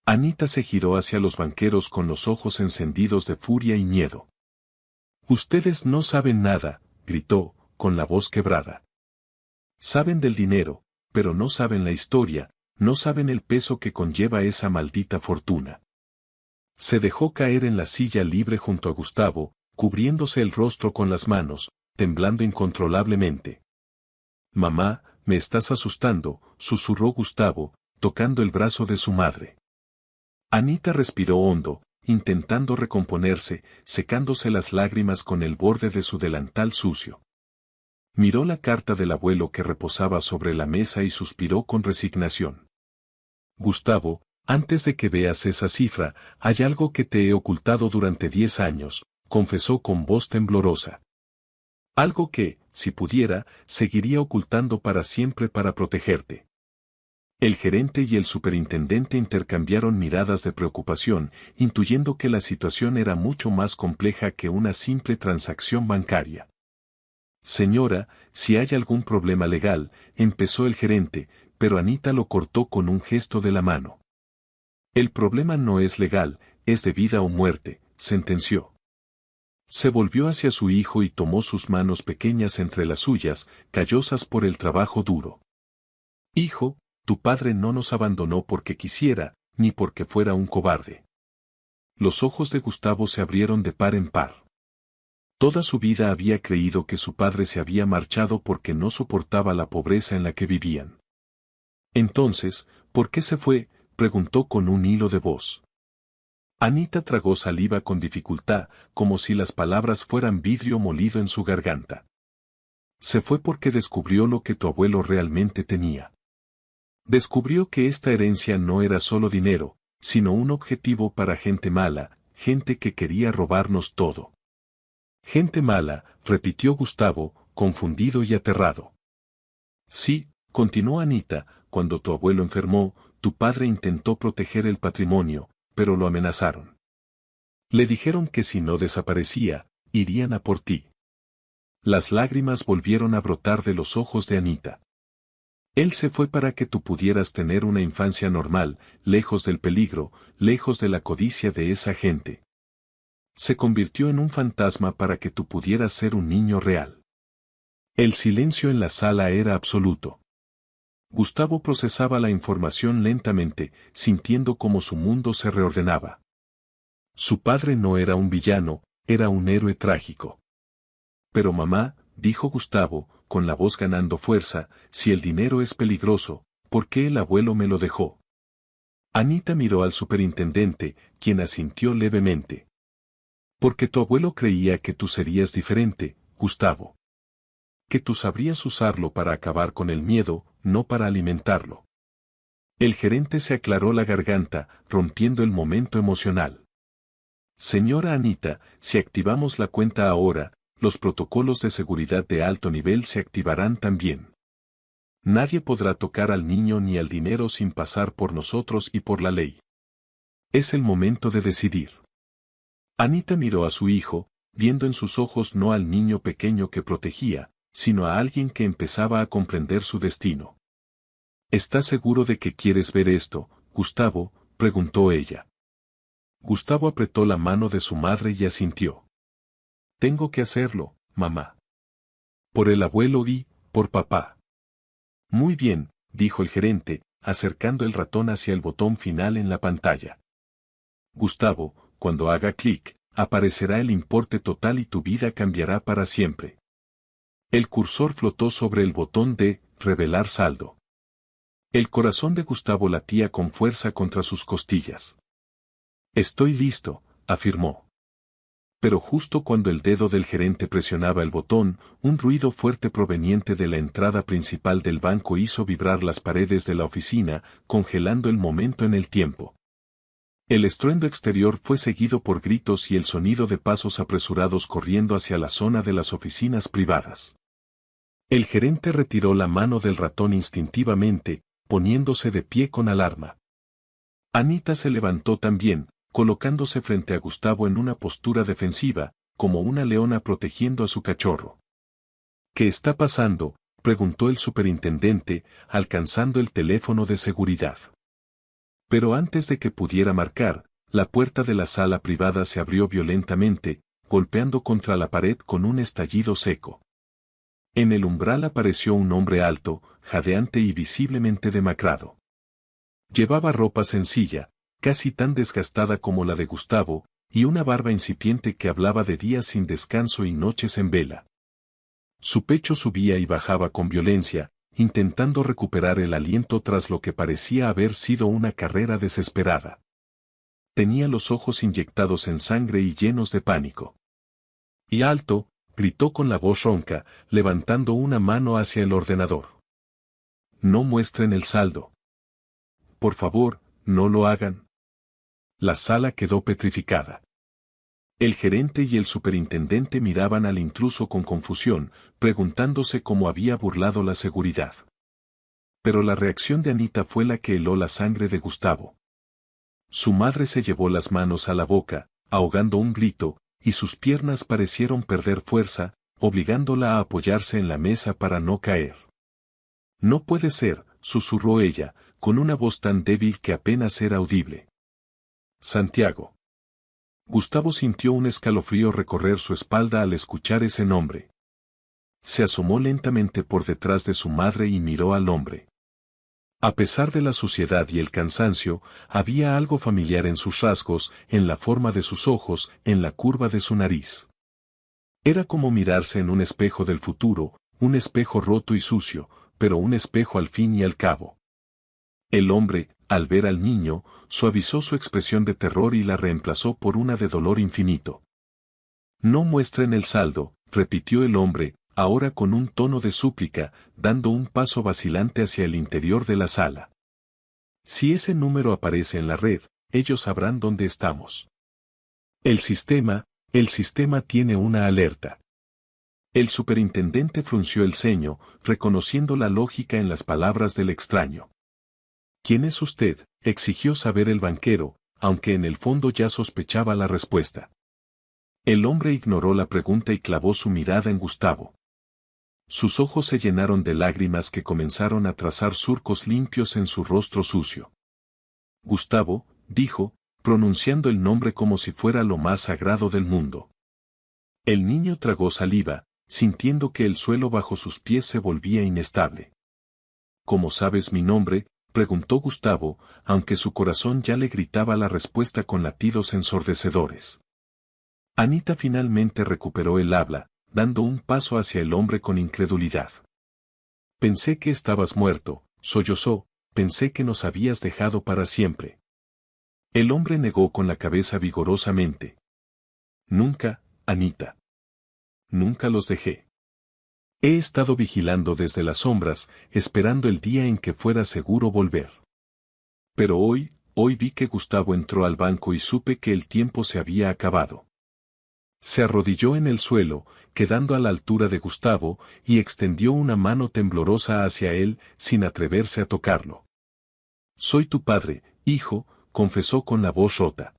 Anita se giró hacia los banqueros con los ojos encendidos de furia y miedo. «Ustedes no saben nada», gritó, con la voz quebrada. «Saben del dinero, pero no saben la historia, no saben el peso que conlleva esa maldita fortuna». Se dejó caer en la silla libre junto a Gustavo, cubriéndose el rostro con las manos, temblando incontrolablemente. «Mamá, me estás asustando», susurró Gustavo, tocando el brazo de su madre. Anita respiró hondo, intentando recomponerse, secándose las lágrimas con el borde de su delantal sucio. Miró la carta del abuelo que reposaba sobre la mesa y suspiró con resignación. «Gustavo, antes de que veas esa cifra, hay algo que te he ocultado durante 10 años», confesó con voz temblorosa. «Algo que, si pudiera, seguiría ocultando para siempre para protegerte». El gerente y el superintendente intercambiaron miradas de preocupación, intuyendo que la situación era mucho más compleja que una simple transacción bancaria. «Señora, si hay algún problema legal», empezó el gerente, pero Anita lo cortó con un gesto de la mano. «El problema no es legal, es de vida o muerte», sentenció. Se volvió hacia su hijo y tomó sus manos pequeñas entre las suyas, callosas por el trabajo duro. «Hijo, tu padre no nos abandonó porque quisiera, ni porque fuera un cobarde». Los ojos de Gustavo se abrieron de par en par. Toda su vida había creído que su padre se había marchado porque no soportaba la pobreza en la que vivían. «Entonces, ¿por qué se fue?», preguntó con un hilo de voz. Anita tragó saliva con dificultad, como si las palabras fueran vidrio molido en su garganta. Se fue porque descubrió lo que tu abuelo realmente tenía. Descubrió que esta herencia no era solo dinero, sino un objetivo para gente mala, gente que quería robarnos todo. Gente mala, repitió Gustavo, confundido y aterrado. Sí, continuó Anita, cuando tu abuelo enfermó, tu padre intentó proteger el patrimonio, pero lo amenazaron. Le dijeron que si no desaparecía, irían a por ti. Las lágrimas volvieron a brotar de los ojos de Anita. Él se fue para que tú pudieras tener una infancia normal, lejos del peligro, lejos de la codicia de esa gente. Se convirtió en un fantasma para que tú pudieras ser un niño real. El silencio en la sala era absoluto. Gustavo procesaba la información lentamente, sintiendo cómo su mundo se reordenaba. Su padre no era un villano, era un héroe trágico. Pero mamá, dijo Gustavo, con la voz ganando fuerza, si el dinero es peligroso, ¿por qué el abuelo me lo dejó? Anita miró al superintendente, quien asintió levemente. Porque tu abuelo creía que tú serías diferente, Gustavo. Que tú sabrías usarlo para acabar con el miedo, no para alimentarlo. El gerente se aclaró la garganta, rompiendo el momento emocional. Señora Anita, si activamos la cuenta ahora, los protocolos de seguridad de alto nivel se activarán también. Nadie podrá tocar al niño ni al dinero sin pasar por nosotros y por la ley. Es el momento de decidir. Anita miró a su hijo, viendo en sus ojos no al niño pequeño que protegía, sino a alguien que empezaba a comprender su destino. ¿Estás seguro de que quieres ver esto, Gustavo?, preguntó ella. Gustavo apretó la mano de su madre y asintió. Tengo que hacerlo, mamá. Por el abuelo y, por papá. Muy bien, dijo el gerente, acercando el ratón hacia el botón final en la pantalla. Gustavo, cuando haga clic, aparecerá el importe total y tu vida cambiará para siempre. El cursor flotó sobre el botón de revelar saldo. El corazón de Gustavo latía con fuerza contra sus costillas. Estoy listo, afirmó. Pero justo cuando el dedo del gerente presionaba el botón, un ruido fuerte proveniente de la entrada principal del banco hizo vibrar las paredes de la oficina, congelando el momento en el tiempo. El estruendo exterior fue seguido por gritos y el sonido de pasos apresurados corriendo hacia la zona de las oficinas privadas. El gerente retiró la mano del ratón instintivamente, poniéndose de pie con alarma. Anita se levantó también, colocándose frente a Gustavo en una postura defensiva, como una leona protegiendo a su cachorro. ¿Qué está pasando?, preguntó el superintendente, alcanzando el teléfono de seguridad. Pero antes de que pudiera marcar, la puerta de la sala privada se abrió violentamente, golpeando contra la pared con un estallido seco. En el umbral apareció un hombre alto, jadeante y visiblemente demacrado. Llevaba ropa sencilla, casi tan desgastada como la de Gustavo, y una barba incipiente que hablaba de días sin descanso y noches en vela. Su pecho subía y bajaba con violencia, intentando recuperar el aliento tras lo que parecía haber sido una carrera desesperada. Tenía los ojos inyectados en sangre y llenos de pánico. Y alto, gritó con la voz ronca, levantando una mano hacia el ordenador. No muestren el saldo. Por favor, no lo hagan. La sala quedó petrificada. El gerente y el superintendente miraban al intruso con confusión, preguntándose cómo había burlado la seguridad. Pero la reacción de Anita fue la que heló la sangre de Gustavo. Su madre se llevó las manos a la boca, ahogando un grito, y sus piernas parecieron perder fuerza, obligándola a apoyarse en la mesa para no caer. No puede ser, susurró ella, con una voz tan débil que apenas era audible. Santiago. Gustavo sintió un escalofrío recorrer su espalda al escuchar ese nombre. Se asomó lentamente por detrás de su madre y miró al hombre. A pesar de la suciedad y el cansancio, había algo familiar en sus rasgos, en la forma de sus ojos, en la curva de su nariz. Era como mirarse en un espejo del futuro, un espejo roto y sucio, pero un espejo al fin y al cabo. El hombre, al ver al niño, suavizó su expresión de terror y la reemplazó por una de dolor infinito. No muestren el saldo, repitió el hombre, ahora con un tono de súplica, dando un paso vacilante hacia el interior de la sala. Si ese número aparece en la red, ellos sabrán dónde estamos. El sistema tiene una alerta. El superintendente frunció el ceño, reconociendo la lógica en las palabras del extraño. ¿Quién es usted?, exigió saber el banquero, aunque en el fondo ya sospechaba la respuesta. El hombre ignoró la pregunta y clavó su mirada en Gustavo. Sus ojos se llenaron de lágrimas que comenzaron a trazar surcos limpios en su rostro sucio. Gustavo, dijo, pronunciando el nombre como si fuera lo más sagrado del mundo. El niño tragó saliva, sintiendo que el suelo bajo sus pies se volvía inestable. ¿Cómo sabes mi nombre?, preguntó Gustavo, aunque su corazón ya le gritaba la respuesta con latidos ensordecedores. Anita finalmente recuperó el habla, dando un paso hacia el hombre con incredulidad. Pensé que estabas muerto, sollozó, pensé que nos habías dejado para siempre. El hombre negó con la cabeza vigorosamente. Nunca, Anita. Nunca los dejé. He estado vigilando desde las sombras, esperando el día en que fuera seguro volver. Pero hoy vi que Gustavo entró al banco y supe que el tiempo se había acabado. Se arrodilló en el suelo, quedando a la altura de Gustavo, y extendió una mano temblorosa hacia él, sin atreverse a tocarlo. Soy tu padre, hijo, confesó con la voz rota.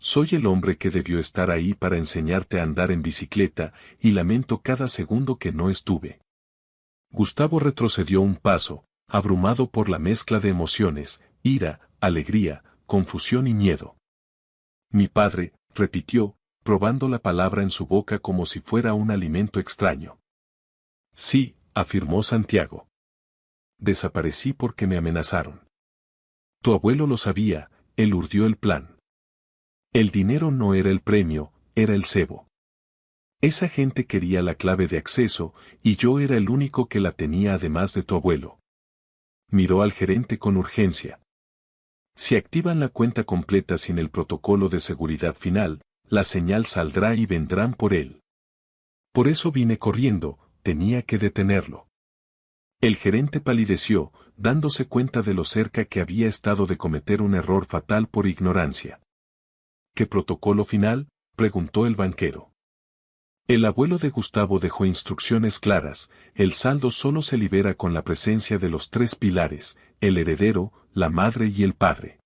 Soy el hombre que debió estar ahí para enseñarte a andar en bicicleta, y lamento cada segundo que no estuve. Gustavo retrocedió un paso, abrumado por la mezcla de emociones, ira, alegría, confusión y miedo. Mi padre, repitió, probando la palabra en su boca como si fuera un alimento extraño. Sí, afirmó Santiago. Desaparecí porque me amenazaron. Tu abuelo lo sabía, él urdió el plan. El dinero no era el premio, era el cebo. Esa gente quería la clave de acceso, y yo era el único que la tenía además de tu abuelo. Miró al gerente con urgencia. Si activan la cuenta completa sin el protocolo de seguridad final, la señal saldrá y vendrán por él. Por eso vine corriendo, tenía que detenerlo. El gerente palideció, dándose cuenta de lo cerca que había estado de cometer un error fatal por ignorancia. ¿Qué protocolo final?, preguntó el banquero. El abuelo de Gustavo dejó instrucciones claras, el saldo solo se libera con la presencia de los tres pilares, el heredero, la madre y el padre.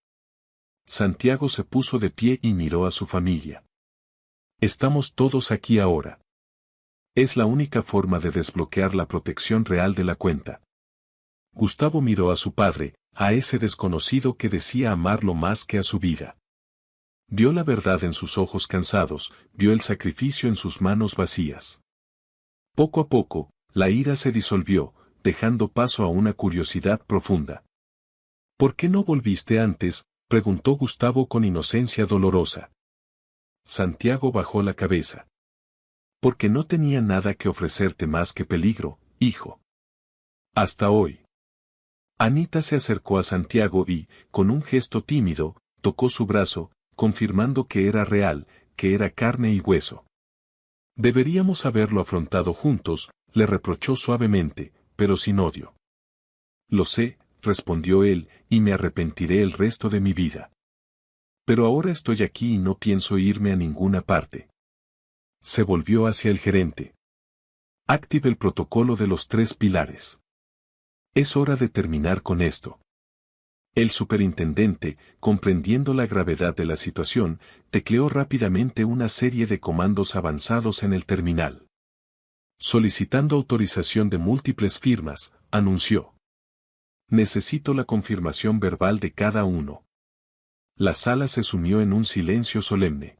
Santiago se puso de pie y miró a su familia. Estamos todos aquí ahora. Es la única forma de desbloquear la protección real de la cuenta. Gustavo miró a su padre, a ese desconocido que decía amarlo más que a su vida. Vio la verdad en sus ojos cansados, vio el sacrificio en sus manos vacías. Poco a poco, la ira se disolvió, dejando paso a una curiosidad profunda. ¿Por qué no volviste antes?, preguntó Gustavo con inocencia dolorosa. Santiago bajó la cabeza. Porque no tenía nada que ofrecerte más que peligro, hijo. Hasta hoy. Anita se acercó a Santiago y, con un gesto tímido, tocó su brazo, confirmando que era real, que era carne y hueso. Deberíamos haberlo afrontado juntos, le reprochó suavemente, pero sin odio. Lo sé, respondió él, y me arrepentiré el resto de mi vida. Pero ahora estoy aquí y no pienso irme a ninguna parte. Se volvió hacia el gerente. Active el protocolo de los tres pilares. Es hora de terminar con esto. El superintendente, comprendiendo la gravedad de la situación, tecleó rápidamente una serie de comandos avanzados en el terminal. Solicitando autorización de múltiples firmas, anunció. Necesito la confirmación verbal de cada uno. La sala se sumió en un silencio solemne.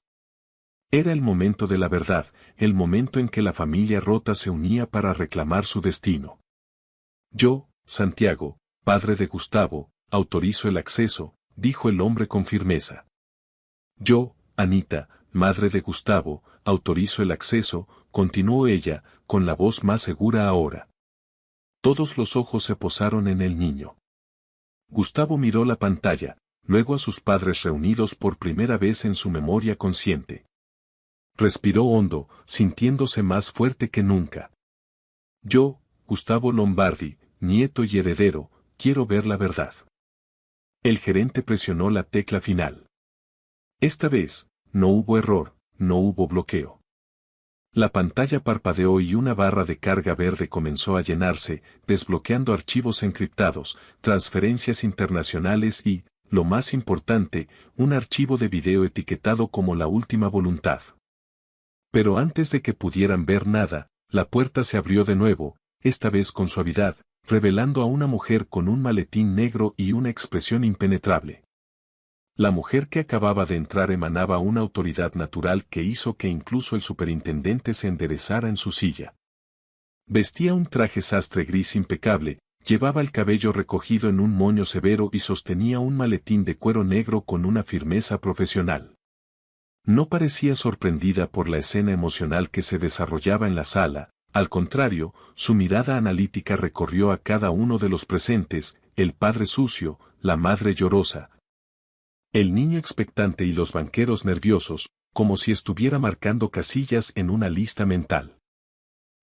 Era el momento de la verdad, el momento en que la familia rota se unía para reclamar su destino. Yo, Santiago, padre de Gustavo, autorizo el acceso, dijo el hombre con firmeza. Yo, Anita, madre de Gustavo, autorizo el acceso, continuó ella, con la voz más segura ahora. Todos los ojos se posaron en el niño. Gustavo miró la pantalla, luego a sus padres reunidos por primera vez en su memoria consciente. Respiró hondo, sintiéndose más fuerte que nunca. Yo, Gustavo Lombardi, nieto y heredero, quiero ver la verdad. El gerente presionó la tecla final. Esta vez, no hubo error, no hubo bloqueo. La pantalla parpadeó y una barra de carga verde comenzó a llenarse, desbloqueando archivos encriptados, transferencias internacionales y, lo más importante, un archivo de video etiquetado como la última voluntad. Pero antes de que pudieran ver nada, la puerta se abrió de nuevo, esta vez con suavidad, revelando a una mujer con un maletín negro y una expresión impenetrable. La mujer que acababa de entrar emanaba una autoridad natural que hizo que incluso el superintendente se enderezara en su silla. Vestía un traje sastre gris impecable, llevaba el cabello recogido en un moño severo y sostenía un maletín de cuero negro con una firmeza profesional. No parecía sorprendida por la escena emocional que se desarrollaba en la sala, al contrario, su mirada analítica recorrió a cada uno de los presentes, el padre sucio, la madre llorosa, el niño expectante y los banqueros nerviosos, como si estuviera marcando casillas en una lista mental.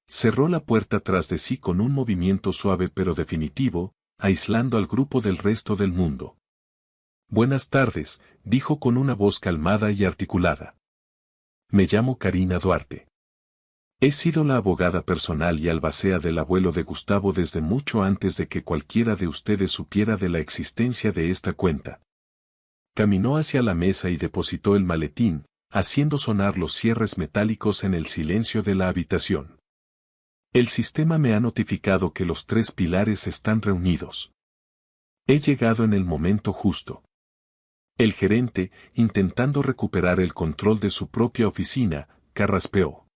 Cerró la puerta tras de sí con un movimiento suave pero definitivo, aislando al grupo del resto del mundo. Buenas tardes, dijo con una voz calmada y articulada. Me llamo Karina Duarte. He sido la abogada personal y albacea del abuelo de Gustavo desde mucho antes de que cualquiera de ustedes supiera de la existencia de esta cuenta. Caminó hacia la mesa y depositó el maletín, haciendo sonar los cierres metálicos en el silencio de la habitación. El sistema me ha notificado que los 3 pilares están reunidos. He llegado en el momento justo. El gerente, intentando recuperar el control de su propia oficina, carraspeó.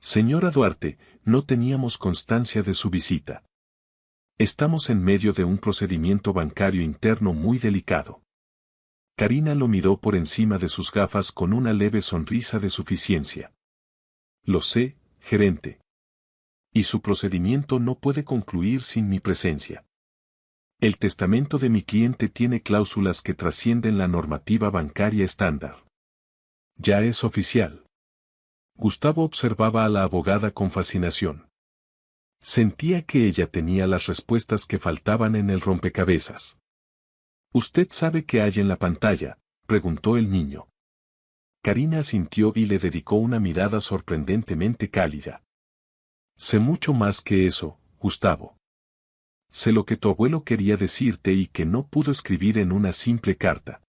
Señora Duarte, no teníamos constancia de su visita. Estamos en medio de un procedimiento bancario interno muy delicado. Karina lo miró por encima de sus gafas con una leve sonrisa de suficiencia. Lo sé, gerente. Y su procedimiento no puede concluir sin mi presencia. El testamento de mi cliente tiene cláusulas que trascienden la normativa bancaria estándar. Ya es oficial. Gustavo observaba a la abogada con fascinación. Sentía que ella tenía las respuestas que faltaban en el rompecabezas. ¿Usted sabe qué hay en la pantalla?, preguntó el niño. Karina asintió y le dedicó una mirada sorprendentemente cálida. Sé mucho más que eso, Gustavo. Sé lo que tu abuelo quería decirte y que no pudo escribir en una simple carta.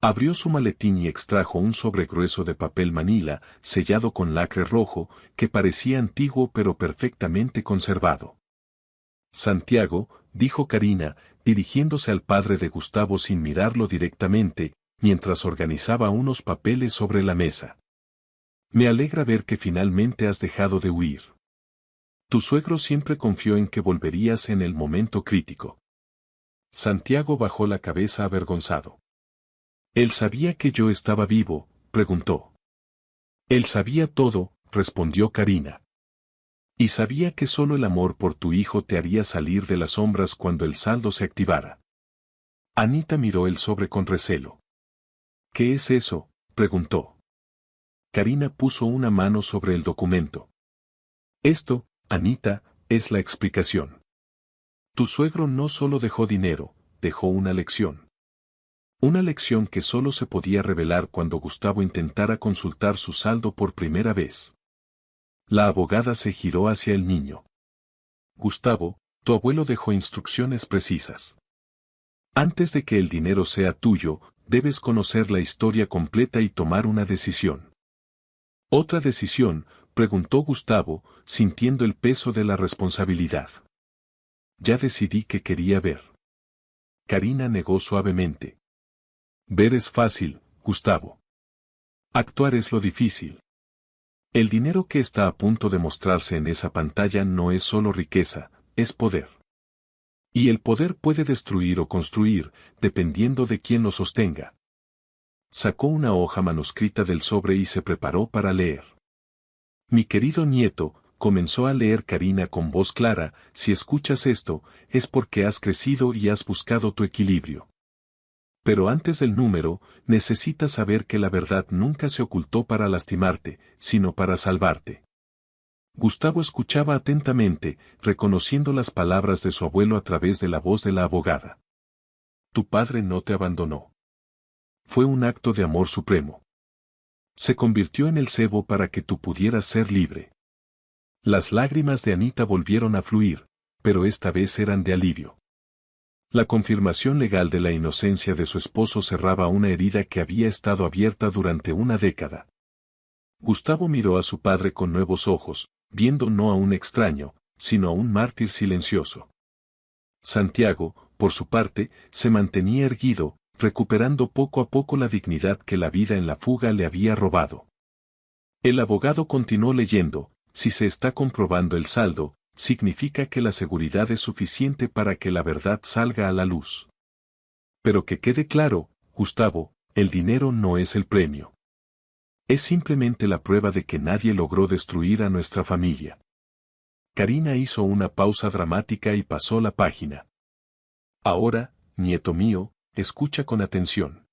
Abrió su maletín y extrajo un sobre grueso de papel manila, sellado con lacre rojo, que parecía antiguo pero perfectamente conservado. Santiago, dijo Karina, dirigiéndose al padre de Gustavo sin mirarlo directamente, mientras organizaba unos papeles sobre la mesa. Me alegra ver que finalmente has dejado de huir. Tu suegro siempre confió en que volverías en el momento crítico. Santiago bajó la cabeza avergonzado. ¿Él sabía que yo estaba vivo?, preguntó. Él sabía todo, respondió Karina. Y sabía que solo el amor por tu hijo te haría salir de las sombras cuando el saldo se activara. Anita miró el sobre con recelo. ¿Qué es eso?, preguntó. Karina puso una mano sobre el documento. Esto, Anita, es la explicación. Tu suegro no solo dejó dinero, dejó una lección. Una lección que solo se podía revelar cuando Gustavo intentara consultar su saldo por primera vez. La abogada se giró hacia el niño. Gustavo, tu abuelo dejó instrucciones precisas. Antes de que el dinero sea tuyo, debes conocer la historia completa y tomar una decisión. ¿Otra decisión?, preguntó Gustavo, sintiendo el peso de la responsabilidad. Ya decidí que quería ver. Karina negó suavemente. Ver es fácil, Gustavo. Actuar es lo difícil. El dinero que está a punto de mostrarse en esa pantalla no es solo riqueza, es poder. Y el poder puede destruir o construir, dependiendo de quién lo sostenga. Sacó una hoja manuscrita del sobre y se preparó para leer. Mi querido nieto, comenzó a leer Karina con voz clara, si escuchas esto, es porque has crecido y has buscado tu equilibrio. Pero antes del número, necesitas saber que la verdad nunca se ocultó para lastimarte, sino para salvarte. Gustavo escuchaba atentamente, reconociendo las palabras de su abuelo a través de la voz de la abogada. Tu padre no te abandonó. Fue un acto de amor supremo. Se convirtió en el cebo para que tú pudieras ser libre. Las lágrimas de Anita volvieron a fluir, pero esta vez eran de alivio. La confirmación legal de la inocencia de su esposo cerraba una herida que había estado abierta durante una década. Gustavo miró a su padre con nuevos ojos, viendo no a un extraño, sino a un mártir silencioso. Santiago, por su parte, se mantenía erguido, recuperando poco a poco la dignidad que la vida en la fuga le había robado. El abogado continuó leyendo, si se está comprobando el saldo, significa que la seguridad es suficiente para que la verdad salga a la luz. Pero que quede claro, Gustavo, el dinero no es el premio. Es simplemente la prueba de que nadie logró destruir a nuestra familia. Karina hizo una pausa dramática y pasó la página. Ahora, nieto mío, escucha con atención.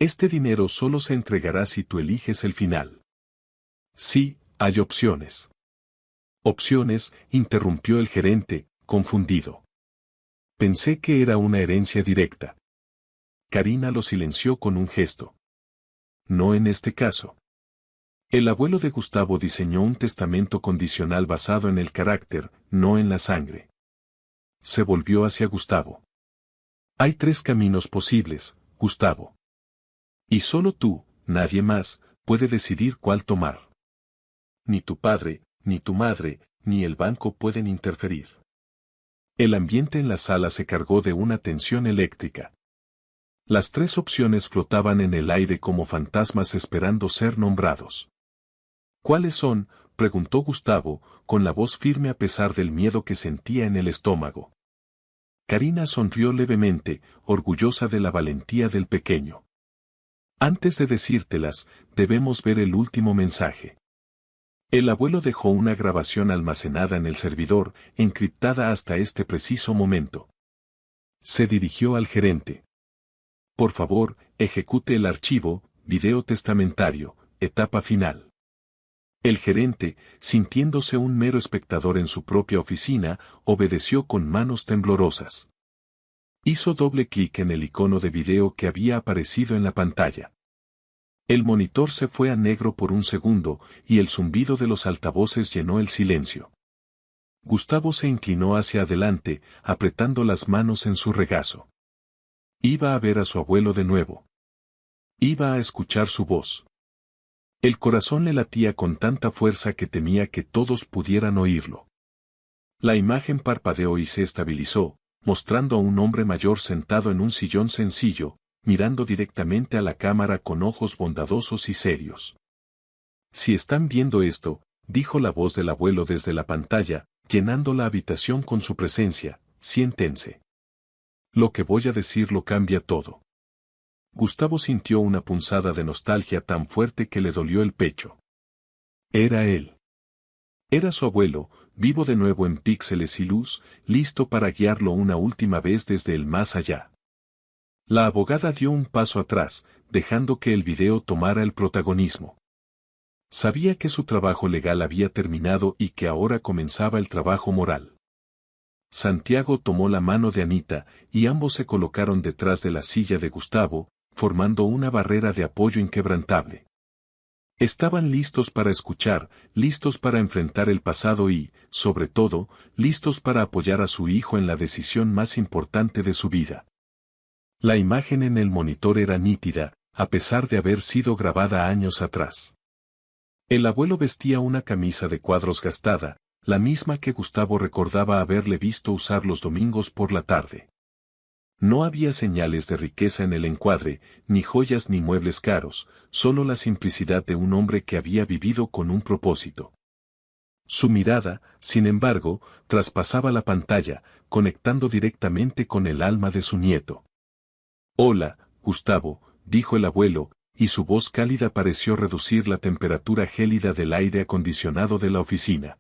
Este dinero solo se entregará si tú eliges el final. Sí, hay opciones. Opciones, interrumpió el gerente, confundido. Pensé que era una herencia directa. Karina lo silenció con un gesto. No en este caso. El abuelo de Gustavo diseñó un testamento condicional basado en el carácter, no en la sangre. Se volvió hacia Gustavo. Hay 3 caminos posibles, Gustavo. Y solo tú, nadie más, puede decidir cuál tomar. Ni tu padre, ni tu madre, ni el banco pueden interferir. El ambiente en la sala se cargó de una tensión eléctrica. Las 3 opciones flotaban en el aire como fantasmas esperando ser nombrados. ¿Cuáles son?, preguntó Gustavo, con la voz firme a pesar del miedo que sentía en el estómago. Karina sonrió levemente, orgullosa de la valentía del pequeño. Antes de decírtelas, debemos ver el último mensaje. El abuelo dejó una grabación almacenada en el servidor, encriptada hasta este preciso momento. Se dirigió al gerente. Por favor, ejecute el archivo, video testamentario, etapa final. El gerente, sintiéndose un mero espectador en su propia oficina, obedeció con manos temblorosas. Hizo doble clic en el icono de video que había aparecido en la pantalla. El monitor se fue a negro por un segundo, y el zumbido de los altavoces llenó el silencio. Gustavo se inclinó hacia adelante, apretando las manos en su regazo. Iba a ver a su abuelo de nuevo. Iba a escuchar su voz. El corazón le latía con tanta fuerza que temía que todos pudieran oírlo. La imagen parpadeó y se estabilizó, mostrando a un hombre mayor sentado en un sillón sencillo, mirando directamente a la cámara con ojos bondadosos y serios. Si están viendo esto, dijo la voz del abuelo desde la pantalla, llenando la habitación con su presencia, siéntense. Lo que voy a decir lo cambia todo. Gustavo sintió una punzada de nostalgia tan fuerte que le dolió el pecho. Era él. Era su abuelo, vivo de nuevo en píxeles y luz, listo para guiarlo una última vez desde el más allá. La abogada dio un paso atrás, dejando que el video tomara el protagonismo. Sabía que su trabajo legal había terminado y que ahora comenzaba el trabajo moral. Santiago tomó la mano de Anita, y ambos se colocaron detrás de la silla de Gustavo, formando una barrera de apoyo inquebrantable. Estaban listos para escuchar, listos para enfrentar el pasado y, sobre todo, listos para apoyar a su hijo en la decisión más importante de su vida. La imagen en el monitor era nítida, a pesar de haber sido grabada años atrás. El abuelo vestía una camisa de cuadros gastada, la misma que Gustavo recordaba haberle visto usar los domingos por la tarde. No había señales de riqueza en el encuadre, ni joyas ni muebles caros, solo la simplicidad de un hombre que había vivido con un propósito. Su mirada, sin embargo, traspasaba la pantalla, conectando directamente con el alma de su nieto. «Hola, Gustavo», dijo el abuelo, y su voz cálida pareció reducir la temperatura gélida del aire acondicionado de la oficina.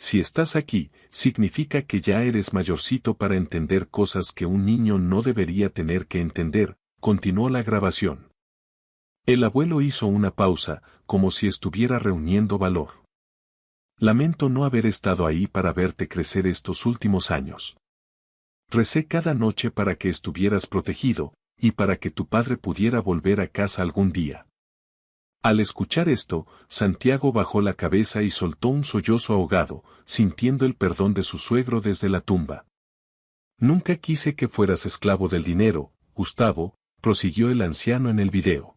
Si estás aquí, significa que ya eres mayorcito para entender cosas que un niño no debería tener que entender, continuó la grabación. El abuelo hizo una pausa, como si estuviera reuniendo valor. Lamento no haber estado ahí para verte crecer estos últimos años. Recé cada noche para que estuvieras protegido, y para que tu padre pudiera volver a casa algún día. Al escuchar esto, Santiago bajó la cabeza y soltó un sollozo ahogado, sintiendo el perdón de su suegro desde la tumba. Nunca quise que fueras esclavo del dinero, Gustavo, prosiguió el anciano en el video.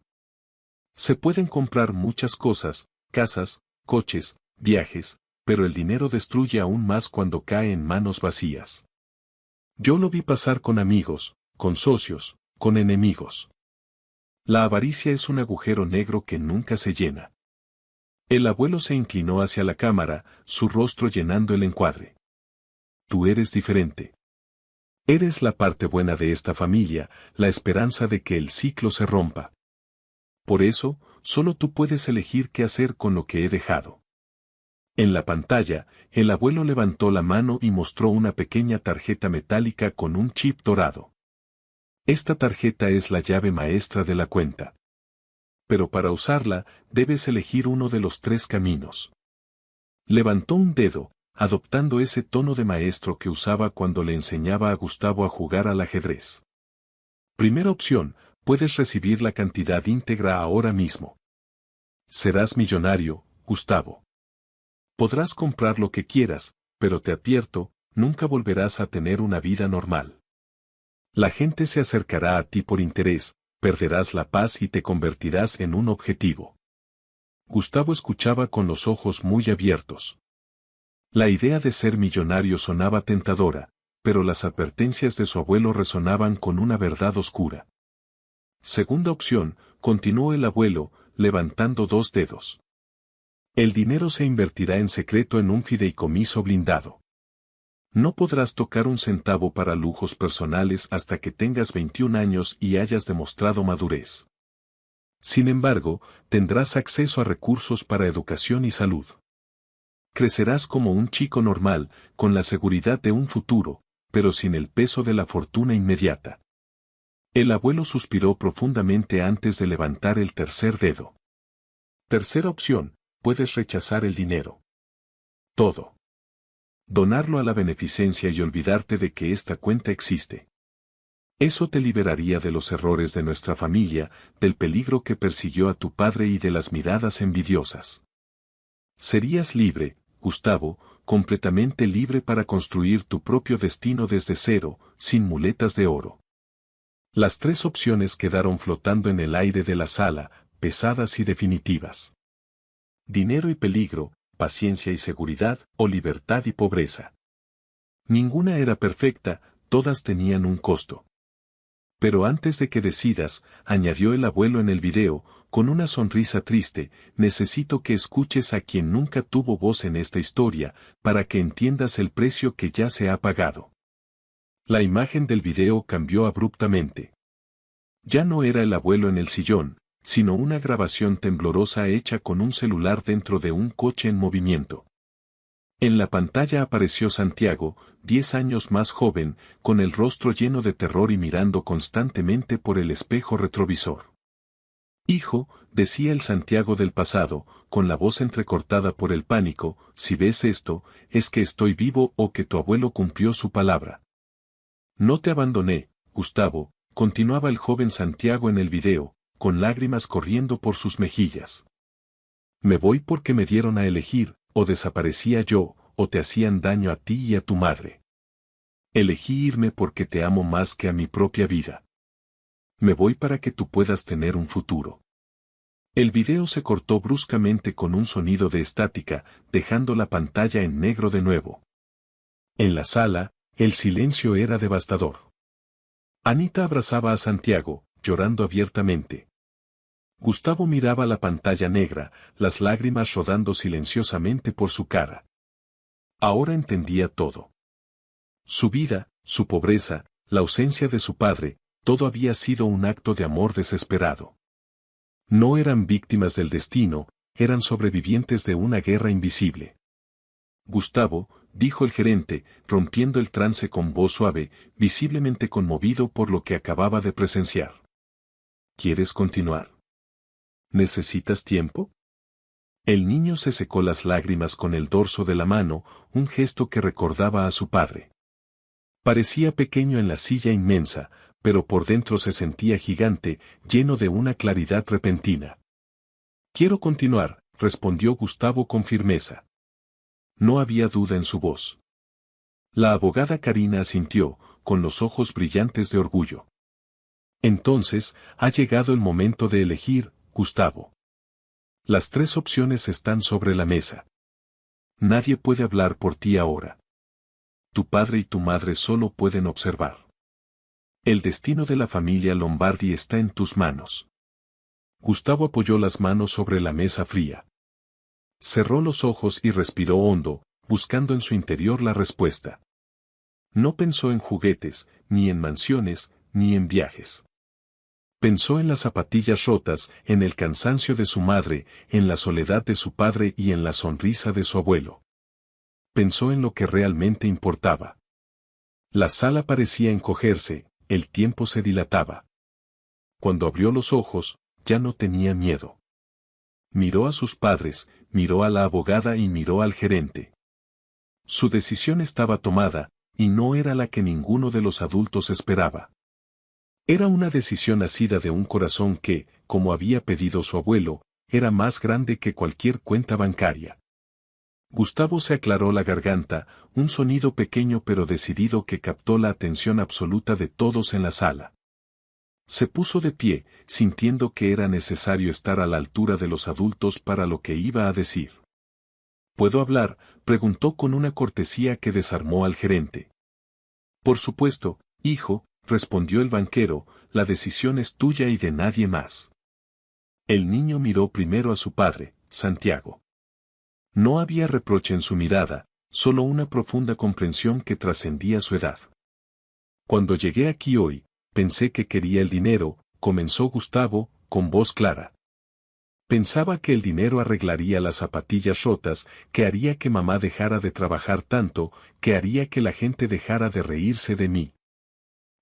Se pueden comprar muchas cosas, casas, coches, viajes, pero el dinero destruye aún más cuando cae en manos vacías. Yo lo vi pasar con amigos, con socios, con enemigos. La avaricia es un agujero negro que nunca se llena. El abuelo se inclinó hacia la cámara, su rostro llenando el encuadre. Tú eres diferente. Eres la parte buena de esta familia, la esperanza de que el ciclo se rompa. Por eso, solo tú puedes elegir qué hacer con lo que he dejado. En la pantalla, el abuelo levantó la mano y mostró una pequeña tarjeta metálica con un chip dorado. Esta tarjeta es la llave maestra de la cuenta. Pero para usarla, debes elegir uno de los 3 caminos. Levantó un dedo, adoptando ese tono de maestro que usaba cuando le enseñaba a Gustavo a jugar al ajedrez. Primera opción, puedes recibir la cantidad íntegra ahora mismo. Serás millonario, Gustavo. Podrás comprar lo que quieras, pero te advierto, nunca volverás a tener una vida normal. La gente se acercará a ti por interés, perderás la paz y te convertirás en un objetivo. Gustavo escuchaba con los ojos muy abiertos. La idea de ser millonario sonaba tentadora, pero las advertencias de su abuelo resonaban con una verdad oscura. Segunda opción, continuó el abuelo, levantando 2 dedos. El dinero se invertirá en secreto en un fideicomiso blindado. No podrás tocar un centavo para lujos personales hasta que tengas 21 años y hayas demostrado madurez. Sin embargo, tendrás acceso a recursos para educación y salud. Crecerás como un chico normal, con la seguridad de un futuro, pero sin el peso de la fortuna inmediata. El abuelo suspiró profundamente antes de levantar el tercer dedo. Tercera opción, puedes rechazar el dinero. Todo. Donarlo a la beneficencia y olvidarte de que esta cuenta existe. Eso te liberaría de los errores de nuestra familia, del peligro que persiguió a tu padre y de las miradas envidiosas. Serías libre, Gustavo, completamente libre para construir tu propio destino desde cero, sin muletas de oro. Las 3 opciones quedaron flotando en el aire de la sala, pesadas y definitivas. Dinero y peligro, paciencia y seguridad, o libertad y pobreza. Ninguna era perfecta, todas tenían un costo. Pero antes de que decidas, añadió el abuelo en el video, con una sonrisa triste, necesito que escuches a quien nunca tuvo voz en esta historia, para que entiendas el precio que ya se ha pagado. La imagen del video cambió abruptamente. Ya no era el abuelo en el sillón, sino una grabación temblorosa hecha con un celular dentro de un coche en movimiento. En la pantalla apareció Santiago, 10 años más joven, con el rostro lleno de terror y mirando constantemente por el espejo retrovisor. Hijo, decía el Santiago del pasado, con la voz entrecortada por el pánico, si ves esto, es que estoy vivo o que tu abuelo cumplió su palabra. No te abandoné, Gustavo, continuaba el joven Santiago en el video, con lágrimas corriendo por sus mejillas. Me voy porque me dieron a elegir, o desaparecía yo, o te hacían daño a ti y a tu madre. Elegí irme porque te amo más que a mi propia vida. Me voy para que tú puedas tener un futuro. El video se cortó bruscamente con un sonido de estática, dejando la pantalla en negro de nuevo. En la sala, el silencio era devastador. Anita abrazaba a Santiago, llorando abiertamente. Gustavo miraba la pantalla negra, las lágrimas rodando silenciosamente por su cara. Ahora entendía todo. Su vida, su pobreza, la ausencia de su padre, todo había sido un acto de amor desesperado. No eran víctimas del destino, eran sobrevivientes de una guerra invisible. Gustavo, dijo el gerente, rompiendo el trance con voz suave, visiblemente conmovido por lo que acababa de presenciar. ¿Quieres continuar? ¿Necesitas tiempo? El niño se secó las lágrimas con el dorso de la mano, un gesto que recordaba a su padre. Parecía pequeño en la silla inmensa, pero por dentro se sentía gigante, lleno de una claridad repentina. Quiero continuar, respondió Gustavo con firmeza. No había duda en su voz. La abogada Karina asintió, con los ojos brillantes de orgullo. Entonces, ha llegado el momento de elegir, Gustavo. Las 3 opciones están sobre la mesa. Nadie puede hablar por ti ahora. Tu padre y tu madre solo pueden observar. El destino de la familia Lombardi está en tus manos. Gustavo apoyó las manos sobre la mesa fría. Cerró los ojos y respiró hondo, buscando en su interior la respuesta. No pensó en juguetes, ni en mansiones, ni en viajes. Pensó en las zapatillas rotas, en el cansancio de su madre, en la soledad de su padre y en la sonrisa de su abuelo. Pensó en lo que realmente importaba. La sala parecía encogerse, el tiempo se dilataba. Cuando abrió los ojos, ya no tenía miedo. Miró a sus padres, miró a la abogada y miró al gerente. Su decisión estaba tomada, y no era la que ninguno de los adultos esperaba. Era una decisión nacida de un corazón que, como había pedido su abuelo, era más grande que cualquier cuenta bancaria. Gustavo se aclaró la garganta, un sonido pequeño pero decidido que captó la atención absoluta de todos en la sala. Se puso de pie, sintiendo que era necesario estar a la altura de los adultos para lo que iba a decir. ¿Puedo hablar?, preguntó con una cortesía que desarmó al gerente. Por supuesto, hijo, respondió el banquero, la decisión es tuya y de nadie más. El niño miró primero a su padre, Santiago. No había reproche en su mirada, solo una profunda comprensión que trascendía su edad. Cuando llegué aquí hoy, pensé que quería el dinero, comenzó Gustavo, con voz clara. Pensaba que el dinero arreglaría las zapatillas rotas, que haría que mamá dejara de trabajar tanto, que haría que la gente dejara de reírse de mí.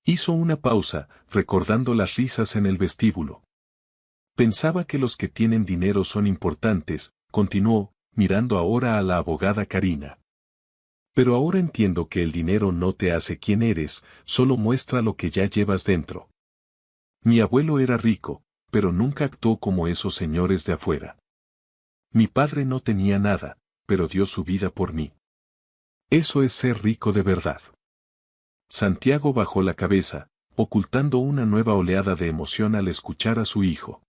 Hizo una pausa, recordando las risas en el vestíbulo. Pensaba que los que tienen dinero son importantes, continuó, mirando ahora a la abogada Karina. Pero ahora entiendo que el dinero no te hace quien eres, solo muestra lo que ya llevas dentro. Mi abuelo era rico, pero nunca actuó como esos señores de afuera. Mi padre no tenía nada, pero dio su vida por mí. Eso es ser rico de verdad. Santiago bajó la cabeza, ocultando una nueva oleada de emoción al escuchar a su hijo.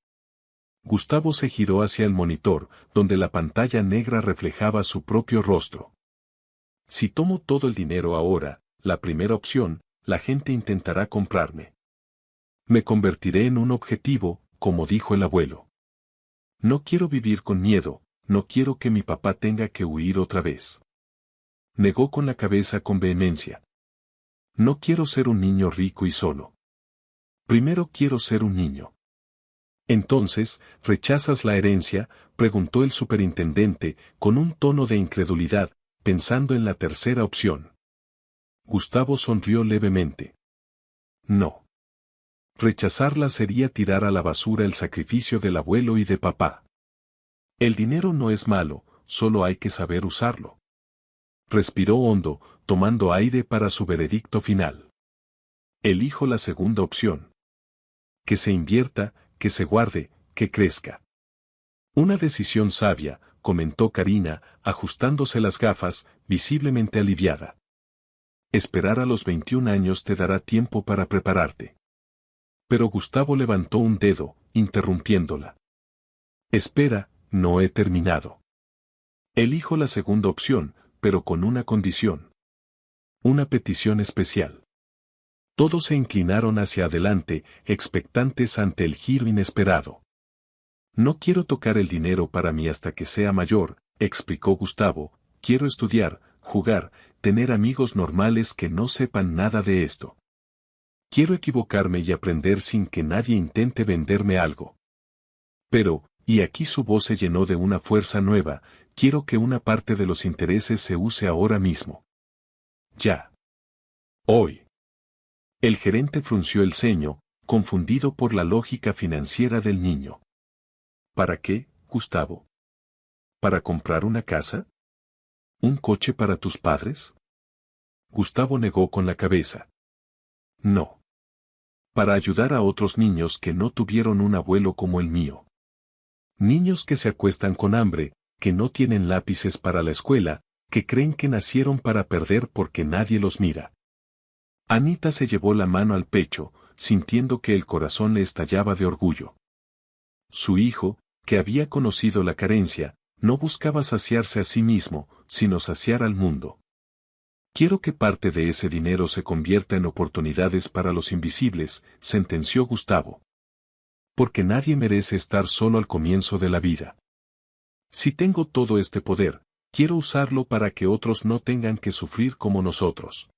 Gustavo se giró hacia el monitor, donde la pantalla negra reflejaba su propio rostro. Si tomo todo el dinero ahora, la primera opción, la gente intentará comprarme. Me convertiré en un objetivo, como dijo el abuelo. No quiero vivir con miedo, no quiero que mi papá tenga que huir otra vez. Negó con la cabeza con vehemencia. No quiero ser un niño rico y solo. Primero quiero ser un niño. Entonces, ¿rechazas la herencia?, preguntó el superintendente, con un tono de incredulidad, pensando en la tercera opción. Gustavo sonrió levemente. No. Rechazarla sería tirar a la basura el sacrificio del abuelo y de papá. El dinero no es malo, solo hay que saber usarlo. Respiró hondo, tomando aire para su veredicto final. Elijo la segunda opción. Que se invierta, que se guarde, que crezca. Una decisión sabia, comentó Karina, ajustándose las gafas, visiblemente aliviada. Esperar a los 21 años te dará tiempo para prepararte. Pero Gustavo levantó un dedo, interrumpiéndola. Espera, no he terminado. Elijo la segunda opción, pero con una condición. Una petición especial. Todos se inclinaron hacia adelante, expectantes ante el giro inesperado. No quiero tocar el dinero para mí hasta que sea mayor, explicó Gustavo, quiero estudiar, jugar, tener amigos normales que no sepan nada de esto. Quiero equivocarme y aprender sin que nadie intente venderme algo. Pero, y aquí su voz se llenó de una fuerza nueva, quiero que una parte de los intereses se use ahora mismo. Ya. Hoy. El gerente frunció el ceño, confundido por la lógica financiera del niño. ¿Para qué, Gustavo? ¿Para comprar una casa? ¿Un coche para tus padres? Gustavo negó con la cabeza. No. Para ayudar a otros niños que no tuvieron un abuelo como el mío. Niños que se acuestan con hambre, que no tienen lápices para la escuela, que creen que nacieron para perder porque nadie los mira. Anita se llevó la mano al pecho, sintiendo que el corazón le estallaba de orgullo. Su hijo, que había conocido la carencia, no buscaba saciarse a sí mismo, sino saciar al mundo. Quiero que parte de ese dinero se convierta en oportunidades para los invisibles, sentenció Gustavo. Porque nadie merece estar solo al comienzo de la vida. Si tengo todo este poder, quiero usarlo para que otros no tengan que sufrir como nosotros.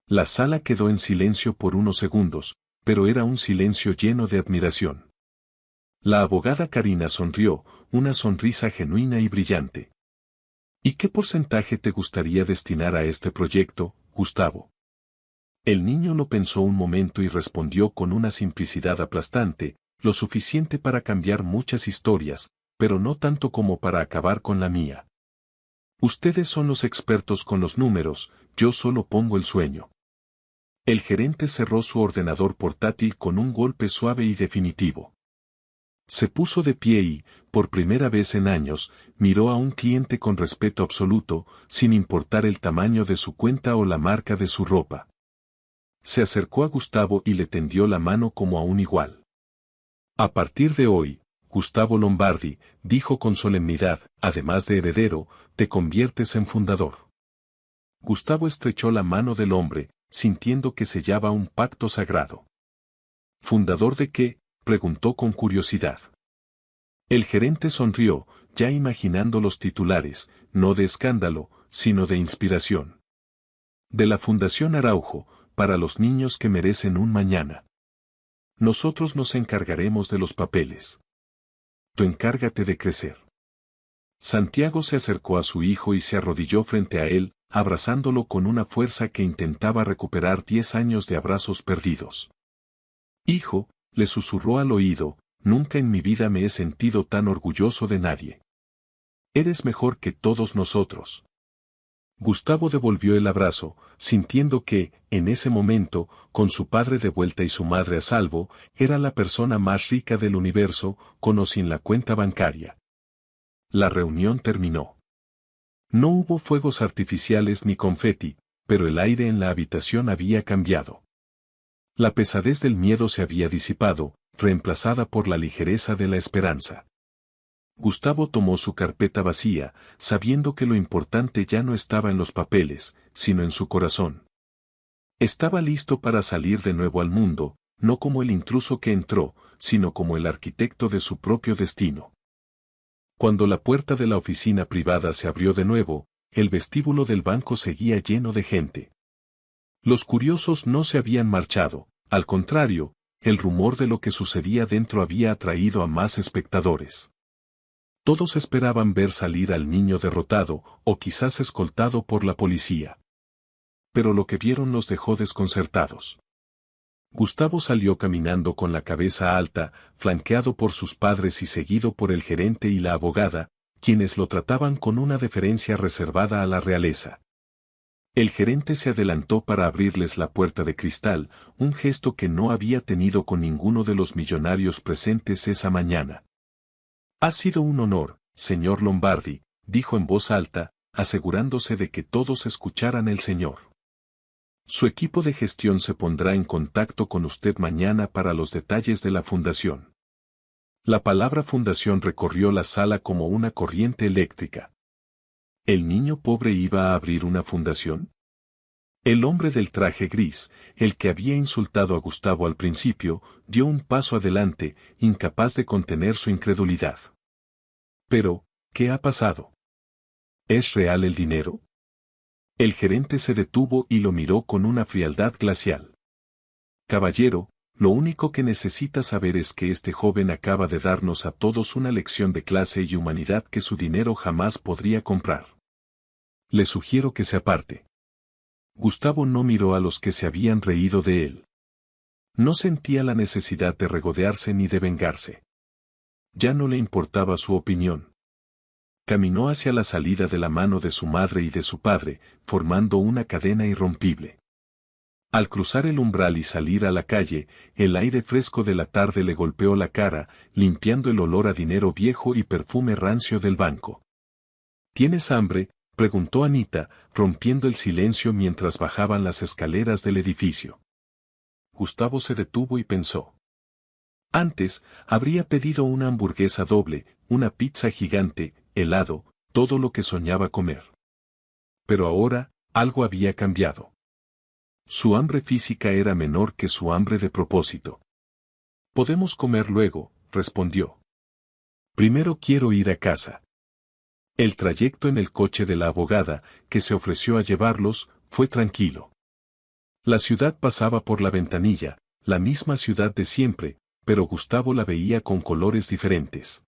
La sala quedó en silencio por unos segundos, pero era un silencio lleno de admiración. La abogada Karina sonrió, una sonrisa genuina y brillante. ¿Y qué porcentaje te gustaría destinar a este proyecto, Gustavo? El niño lo pensó un momento y respondió con una simplicidad aplastante, lo suficiente para cambiar muchas historias, pero no tanto como para acabar con la mía. Ustedes son los expertos con los números, yo solo pongo el sueño. El gerente cerró su ordenador portátil con un golpe suave y definitivo. Se puso de pie y, por primera vez en años, miró a un cliente con respeto absoluto, sin importar el tamaño de su cuenta o la marca de su ropa. Se acercó a Gustavo y le tendió la mano como a un igual. A partir de hoy, Gustavo Lombardi, dijo con solemnidad, además de heredero, te conviertes en fundador. Gustavo estrechó la mano del hombre, sintiendo que sellaba un pacto sagrado. ¿Fundador de qué?, preguntó con curiosidad. El gerente sonrió, ya imaginando los titulares, no de escándalo, sino de inspiración. De la Fundación Araujo, para los niños que merecen un mañana. Nosotros nos encargaremos de los papeles. Tú encárgate de crecer. Santiago se acercó a su hijo y se arrodilló frente a él, abrazándolo con una fuerza que intentaba recuperar 10 años de abrazos perdidos. Hijo, le susurró al oído, nunca en mi vida me he sentido tan orgulloso de nadie. Eres mejor que todos nosotros. Gustavo devolvió el abrazo, sintiendo que, en ese momento, con su padre de vuelta y su madre a salvo, era la persona más rica del universo, con o sin la cuenta bancaria. La reunión terminó. No hubo fuegos artificiales ni confeti, pero el aire en la habitación había cambiado. La pesadez del miedo se había disipado, reemplazada por la ligereza de la esperanza. Gustavo tomó su carpeta vacía, sabiendo que lo importante ya no estaba en los papeles, sino en su corazón. Estaba listo para salir de nuevo al mundo, no como el intruso que entró, sino como el arquitecto de su propio destino. Cuando la puerta de la oficina privada se abrió de nuevo, el vestíbulo del banco seguía lleno de gente. Los curiosos no se habían marchado, al contrario, el rumor de lo que sucedía dentro había atraído a más espectadores. Todos esperaban ver salir al niño derrotado, o quizás escoltado por la policía. Pero lo que vieron los dejó desconcertados. Gustavo salió caminando con la cabeza alta, flanqueado por sus padres y seguido por el gerente y la abogada, quienes lo trataban con una deferencia reservada a la realeza. El gerente se adelantó para abrirles la puerta de cristal, un gesto que no había tenido con ninguno de los millonarios presentes esa mañana. Ha sido un honor, señor Lombardi, dijo en voz alta, asegurándose de que todos escucharan el señor. Su equipo de gestión se pondrá en contacto con usted mañana para los detalles de la fundación. La palabra fundación recorrió la sala como una corriente eléctrica. ¿El niño pobre iba a abrir una fundación? El hombre del traje gris, el que había insultado a Gustavo al principio, dio un paso adelante, incapaz de contener su incredulidad. Pero, ¿qué ha pasado? ¿Es real el dinero? El gerente se detuvo y lo miró con una frialdad glacial. Caballero, Lo único que necesita saber es que este joven acaba de darnos a todos una lección de clase y humanidad que su dinero jamás podría comprar. Le sugiero que se aparte. Gustavo no miró a los que se habían reído de él. No sentía la necesidad de regodearse ni de vengarse. Ya no le importaba su opinión. Caminó hacia la salida de la mano de su madre y de su padre, formando una cadena irrompible. Al cruzar el umbral y salir a la calle, el aire fresco de la tarde le golpeó la cara, limpiando el olor a dinero viejo y perfume rancio del banco. ¿Tienes hambre?, preguntó Anita, rompiendo el silencio mientras bajaban las escaleras del edificio. Gustavo se detuvo y pensó. Antes, habría pedido una hamburguesa doble, una pizza gigante, helado, todo lo que soñaba comer. Pero ahora, algo había cambiado. Su hambre física era menor que su hambre de propósito. Podemos comer luego, respondió. Primero quiero ir a casa. El trayecto en el coche de la abogada, que se ofreció a llevarlos, fue tranquilo. La ciudad pasaba por la ventanilla, la misma ciudad de siempre, pero Gustavo la veía con colores diferentes.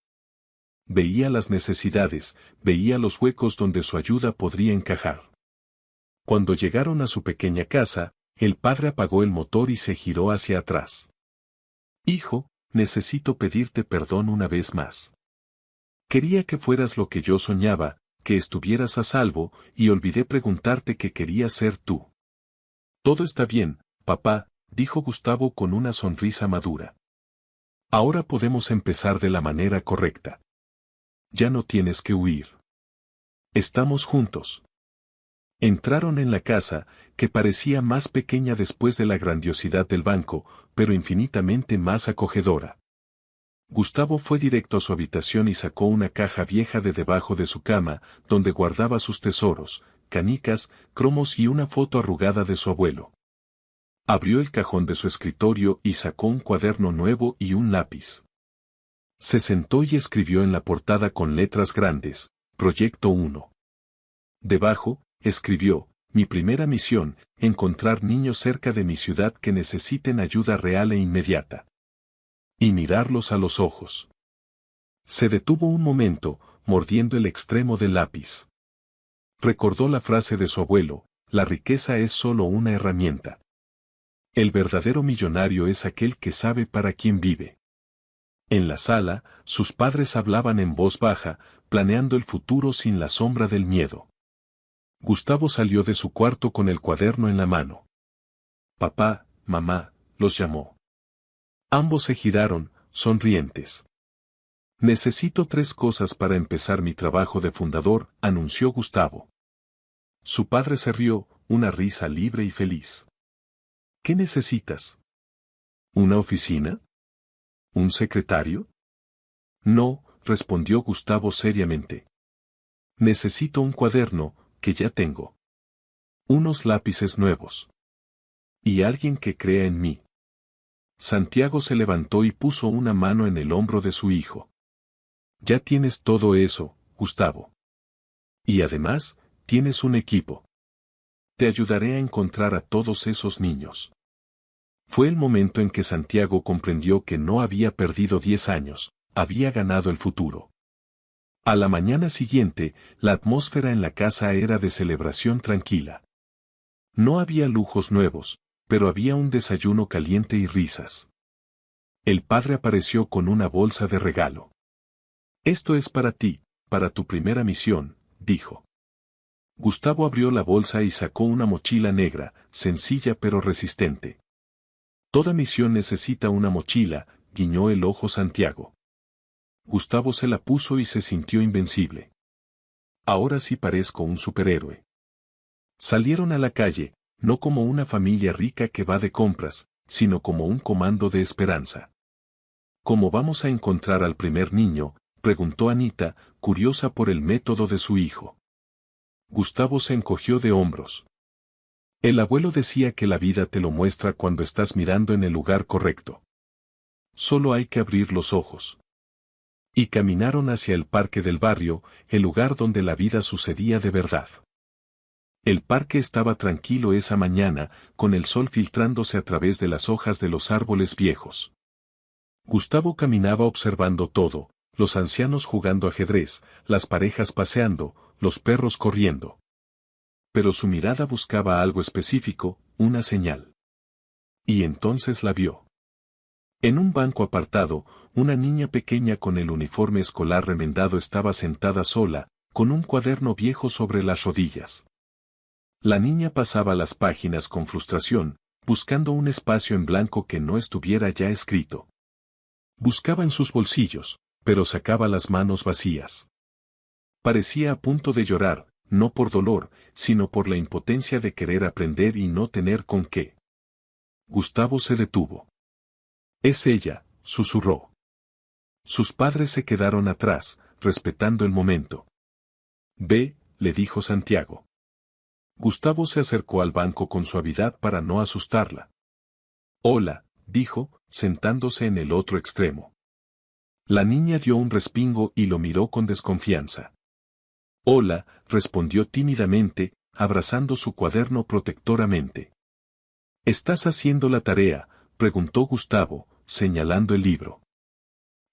Veía las necesidades, veía los huecos donde su ayuda podría encajar. Cuando llegaron a su pequeña casa, el padre apagó el motor y se giró hacia atrás. Hijo, necesito pedirte perdón una vez más. Quería que fueras lo que yo soñaba, que estuvieras a salvo, y olvidé preguntarte qué querías ser tú. Todo está bien, papá, dijo Gustavo con una sonrisa madura. Ahora podemos empezar de la manera correcta. Ya no tienes que huir. Estamos juntos. Entraron en la casa, que parecía más pequeña después de la grandiosidad del banco, pero infinitamente más acogedora. Gustavo fue directo a su habitación y sacó una caja vieja de debajo de su cama, donde guardaba sus tesoros, canicas, cromos y una foto arrugada de su abuelo. Abrió el cajón de su escritorio y sacó un cuaderno nuevo y un lápiz. Se sentó y escribió en la portada con letras grandes, Proyecto 1. Debajo, escribió, mi primera misión, encontrar niños cerca de mi ciudad que necesiten ayuda real e inmediata. Y mirarlos a los ojos. Se detuvo un momento, mordiendo el extremo del lápiz. Recordó la frase de su abuelo, la riqueza es solo una herramienta. El verdadero millonario es aquel que sabe para quién vive. En la sala, sus padres hablaban en voz baja, planeando el futuro sin la sombra del miedo. Gustavo salió de su cuarto con el cuaderno en la mano. Papá, mamá, los llamó. Ambos se giraron, sonrientes. Necesito 3 cosas para empezar mi trabajo de fundador, anunció Gustavo. Su padre se rió, una risa libre y feliz. ¿Qué necesitas? ¿Una oficina? ¿Un secretario? No, respondió Gustavo seriamente. Necesito un cuaderno, que ya tengo. Unos lápices nuevos. Y alguien que crea en mí. Santiago se levantó y puso una mano en el hombro de su hijo. Ya tienes todo eso, Gustavo. Y además, tienes un equipo. Te ayudaré a encontrar a todos esos niños. Fue el momento en que Santiago comprendió que no había perdido 10 años, había ganado el futuro. A la mañana siguiente, la atmósfera en la casa era de celebración tranquila. No había lujos nuevos, pero había un desayuno caliente y risas. El padre apareció con una bolsa de regalo. Esto es para ti, para tu primera misión, dijo. Gustavo abrió la bolsa y sacó una mochila negra, sencilla pero resistente. Toda misión necesita una mochila, guiñó el ojo Santiago. Gustavo se la puso y se sintió invencible. Ahora sí parezco un superhéroe. Salieron a la calle, no como una familia rica que va de compras, sino como un comando de esperanza. ¿Cómo vamos a encontrar al primer niño?, preguntó Anita, curiosa por el método de su hijo. Gustavo se encogió de hombros. El abuelo decía que la vida te lo muestra cuando estás mirando en el lugar correcto. Solo hay que abrir los ojos. Y caminaron hacia el parque del barrio, el lugar donde la vida sucedía de verdad. El parque estaba tranquilo esa mañana, con el sol filtrándose a través de las hojas de los árboles viejos. Gustavo caminaba observando todo, los ancianos jugando ajedrez, las parejas paseando, los perros corriendo. Pero su mirada buscaba algo específico, una señal. Y entonces la vio. En un banco apartado, una niña pequeña con el uniforme escolar remendado estaba sentada sola, con un cuaderno viejo sobre las rodillas. La niña pasaba las páginas con frustración, buscando un espacio en blanco que no estuviera ya escrito. Buscaba en sus bolsillos, pero sacaba las manos vacías. Parecía a punto de llorar, no por dolor, sino por la impotencia de querer aprender y no tener con qué. Gustavo se detuvo. «Es ella», susurró. Sus padres se quedaron atrás, respetando el momento. «Ve», le dijo Santiago. Gustavo se acercó al banco con suavidad para no asustarla. «Hola», dijo, sentándose en el otro extremo. La niña dio un respingo y lo miró con desconfianza. «Hola», respondió tímidamente, abrazando su cuaderno protectoramente. «¿Estás haciendo la tarea?», preguntó Gustavo, señalando el libro.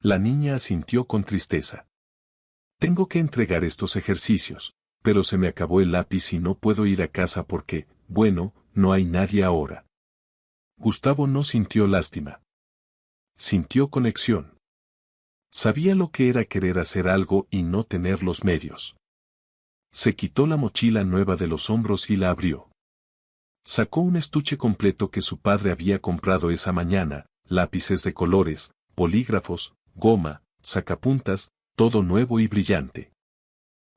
La niña asintió con tristeza. «Tengo que entregar estos ejercicios, pero se me acabó el lápiz y no puedo ir a casa porque, bueno, no hay nadie ahora». Gustavo no sintió lástima. Sintió conexión. Sabía lo que era querer hacer algo y no tener los medios. Se quitó la mochila nueva de los hombros y la abrió. Sacó un estuche completo que su padre había comprado esa mañana, lápices de colores, bolígrafos, goma, sacapuntas, todo nuevo y brillante.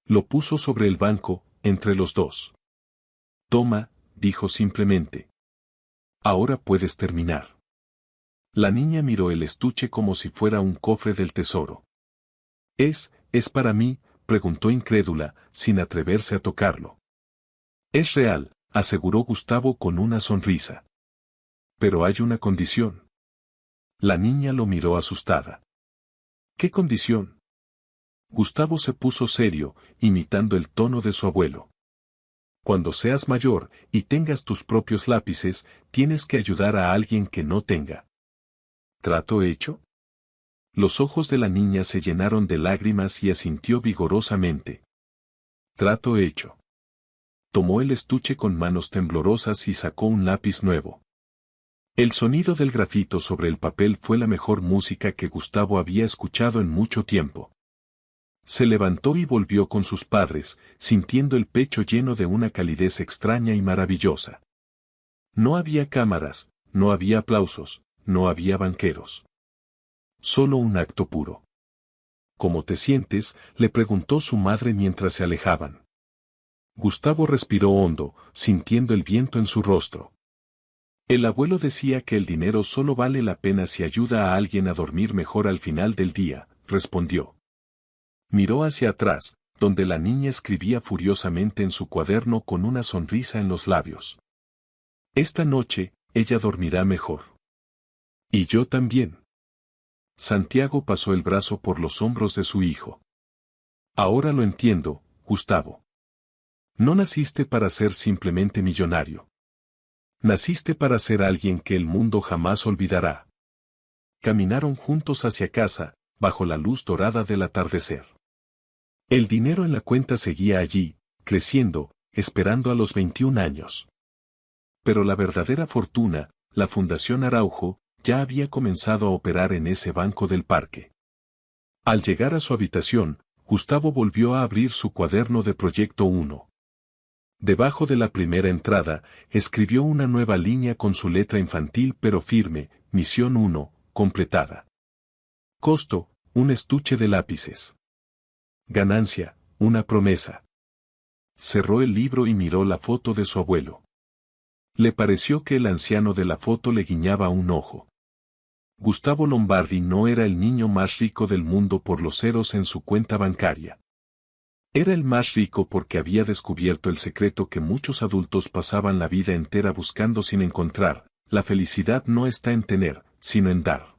Lo puso sobre el banco, entre los dos. «Toma», dijo simplemente. «Ahora puedes terminar». La niña miró el estuche como si fuera un cofre del tesoro. «¿Es para mí?», preguntó incrédula, sin atreverse a tocarlo. «Es real», aseguró Gustavo con una sonrisa. «Pero hay una condición». La niña lo miró asustada. «¿Qué condición?». Gustavo se puso serio, imitando el tono de su abuelo. «Cuando seas mayor y tengas tus propios lápices, tienes que ayudar a alguien que no tenga». ¿Trato hecho? Los ojos de la niña se llenaron de lágrimas y asintió vigorosamente. «Trato hecho». Tomó el estuche con manos temblorosas y sacó un lápiz nuevo. El sonido del grafito sobre el papel fue la mejor música que Gustavo había escuchado en mucho tiempo. Se levantó y volvió con sus padres, sintiendo el pecho lleno de una calidez extraña y maravillosa. No había cámaras, no había aplausos, no había banqueros. Solo un acto puro. «¿Cómo te sientes?», le preguntó su madre mientras se alejaban. Gustavo respiró hondo, sintiendo el viento en su rostro. El abuelo decía que el dinero solo vale la pena si ayuda a alguien a dormir mejor al final del día, respondió. Miró hacia atrás, donde la niña escribía furiosamente en su cuaderno con una sonrisa en los labios. «Esta noche, ella dormirá mejor. Y yo también». Santiago pasó el brazo por los hombros de su hijo. «Ahora lo entiendo, Gustavo. No naciste para ser simplemente millonario. Naciste para ser alguien que el mundo jamás olvidará». Caminaron juntos hacia casa, bajo la luz dorada del atardecer. El dinero en la cuenta seguía allí, creciendo, esperando a los 21 años. Pero la verdadera fortuna, la Fundación Araujo, ya había comenzado a operar en ese banco del parque. Al llegar a su habitación, Gustavo volvió a abrir su cuaderno de Proyecto 1. Debajo de la primera entrada, escribió una nueva línea con su letra infantil pero firme: Misión 1, completada. Costo: un estuche de lápices. Ganancia: una promesa. Cerró el libro y miró la foto de su abuelo. Le pareció que el anciano de la foto le guiñaba un ojo. Gustavo Lombardi no era el niño más rico del mundo por los ceros en su cuenta bancaria. Era el más rico porque había descubierto el secreto que muchos adultos pasaban la vida entera buscando sin encontrar: la felicidad no está en tener, sino en dar.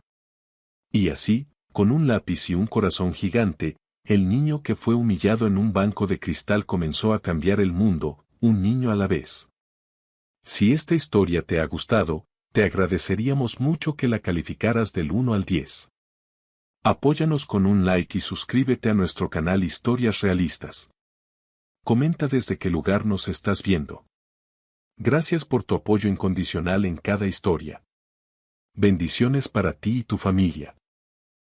Y así, con un lápiz y un corazón gigante, el niño que fue humillado en un banco de cristal comenzó a cambiar el mundo, un niño a la vez. Si esta historia te ha gustado, te agradeceríamos mucho que la calificaras del 1 al 10. Apóyanos con un like y suscríbete a nuestro canal Historias Realistas. Comenta desde qué lugar nos estás viendo. Gracias por tu apoyo incondicional en cada historia. Bendiciones para ti y tu familia.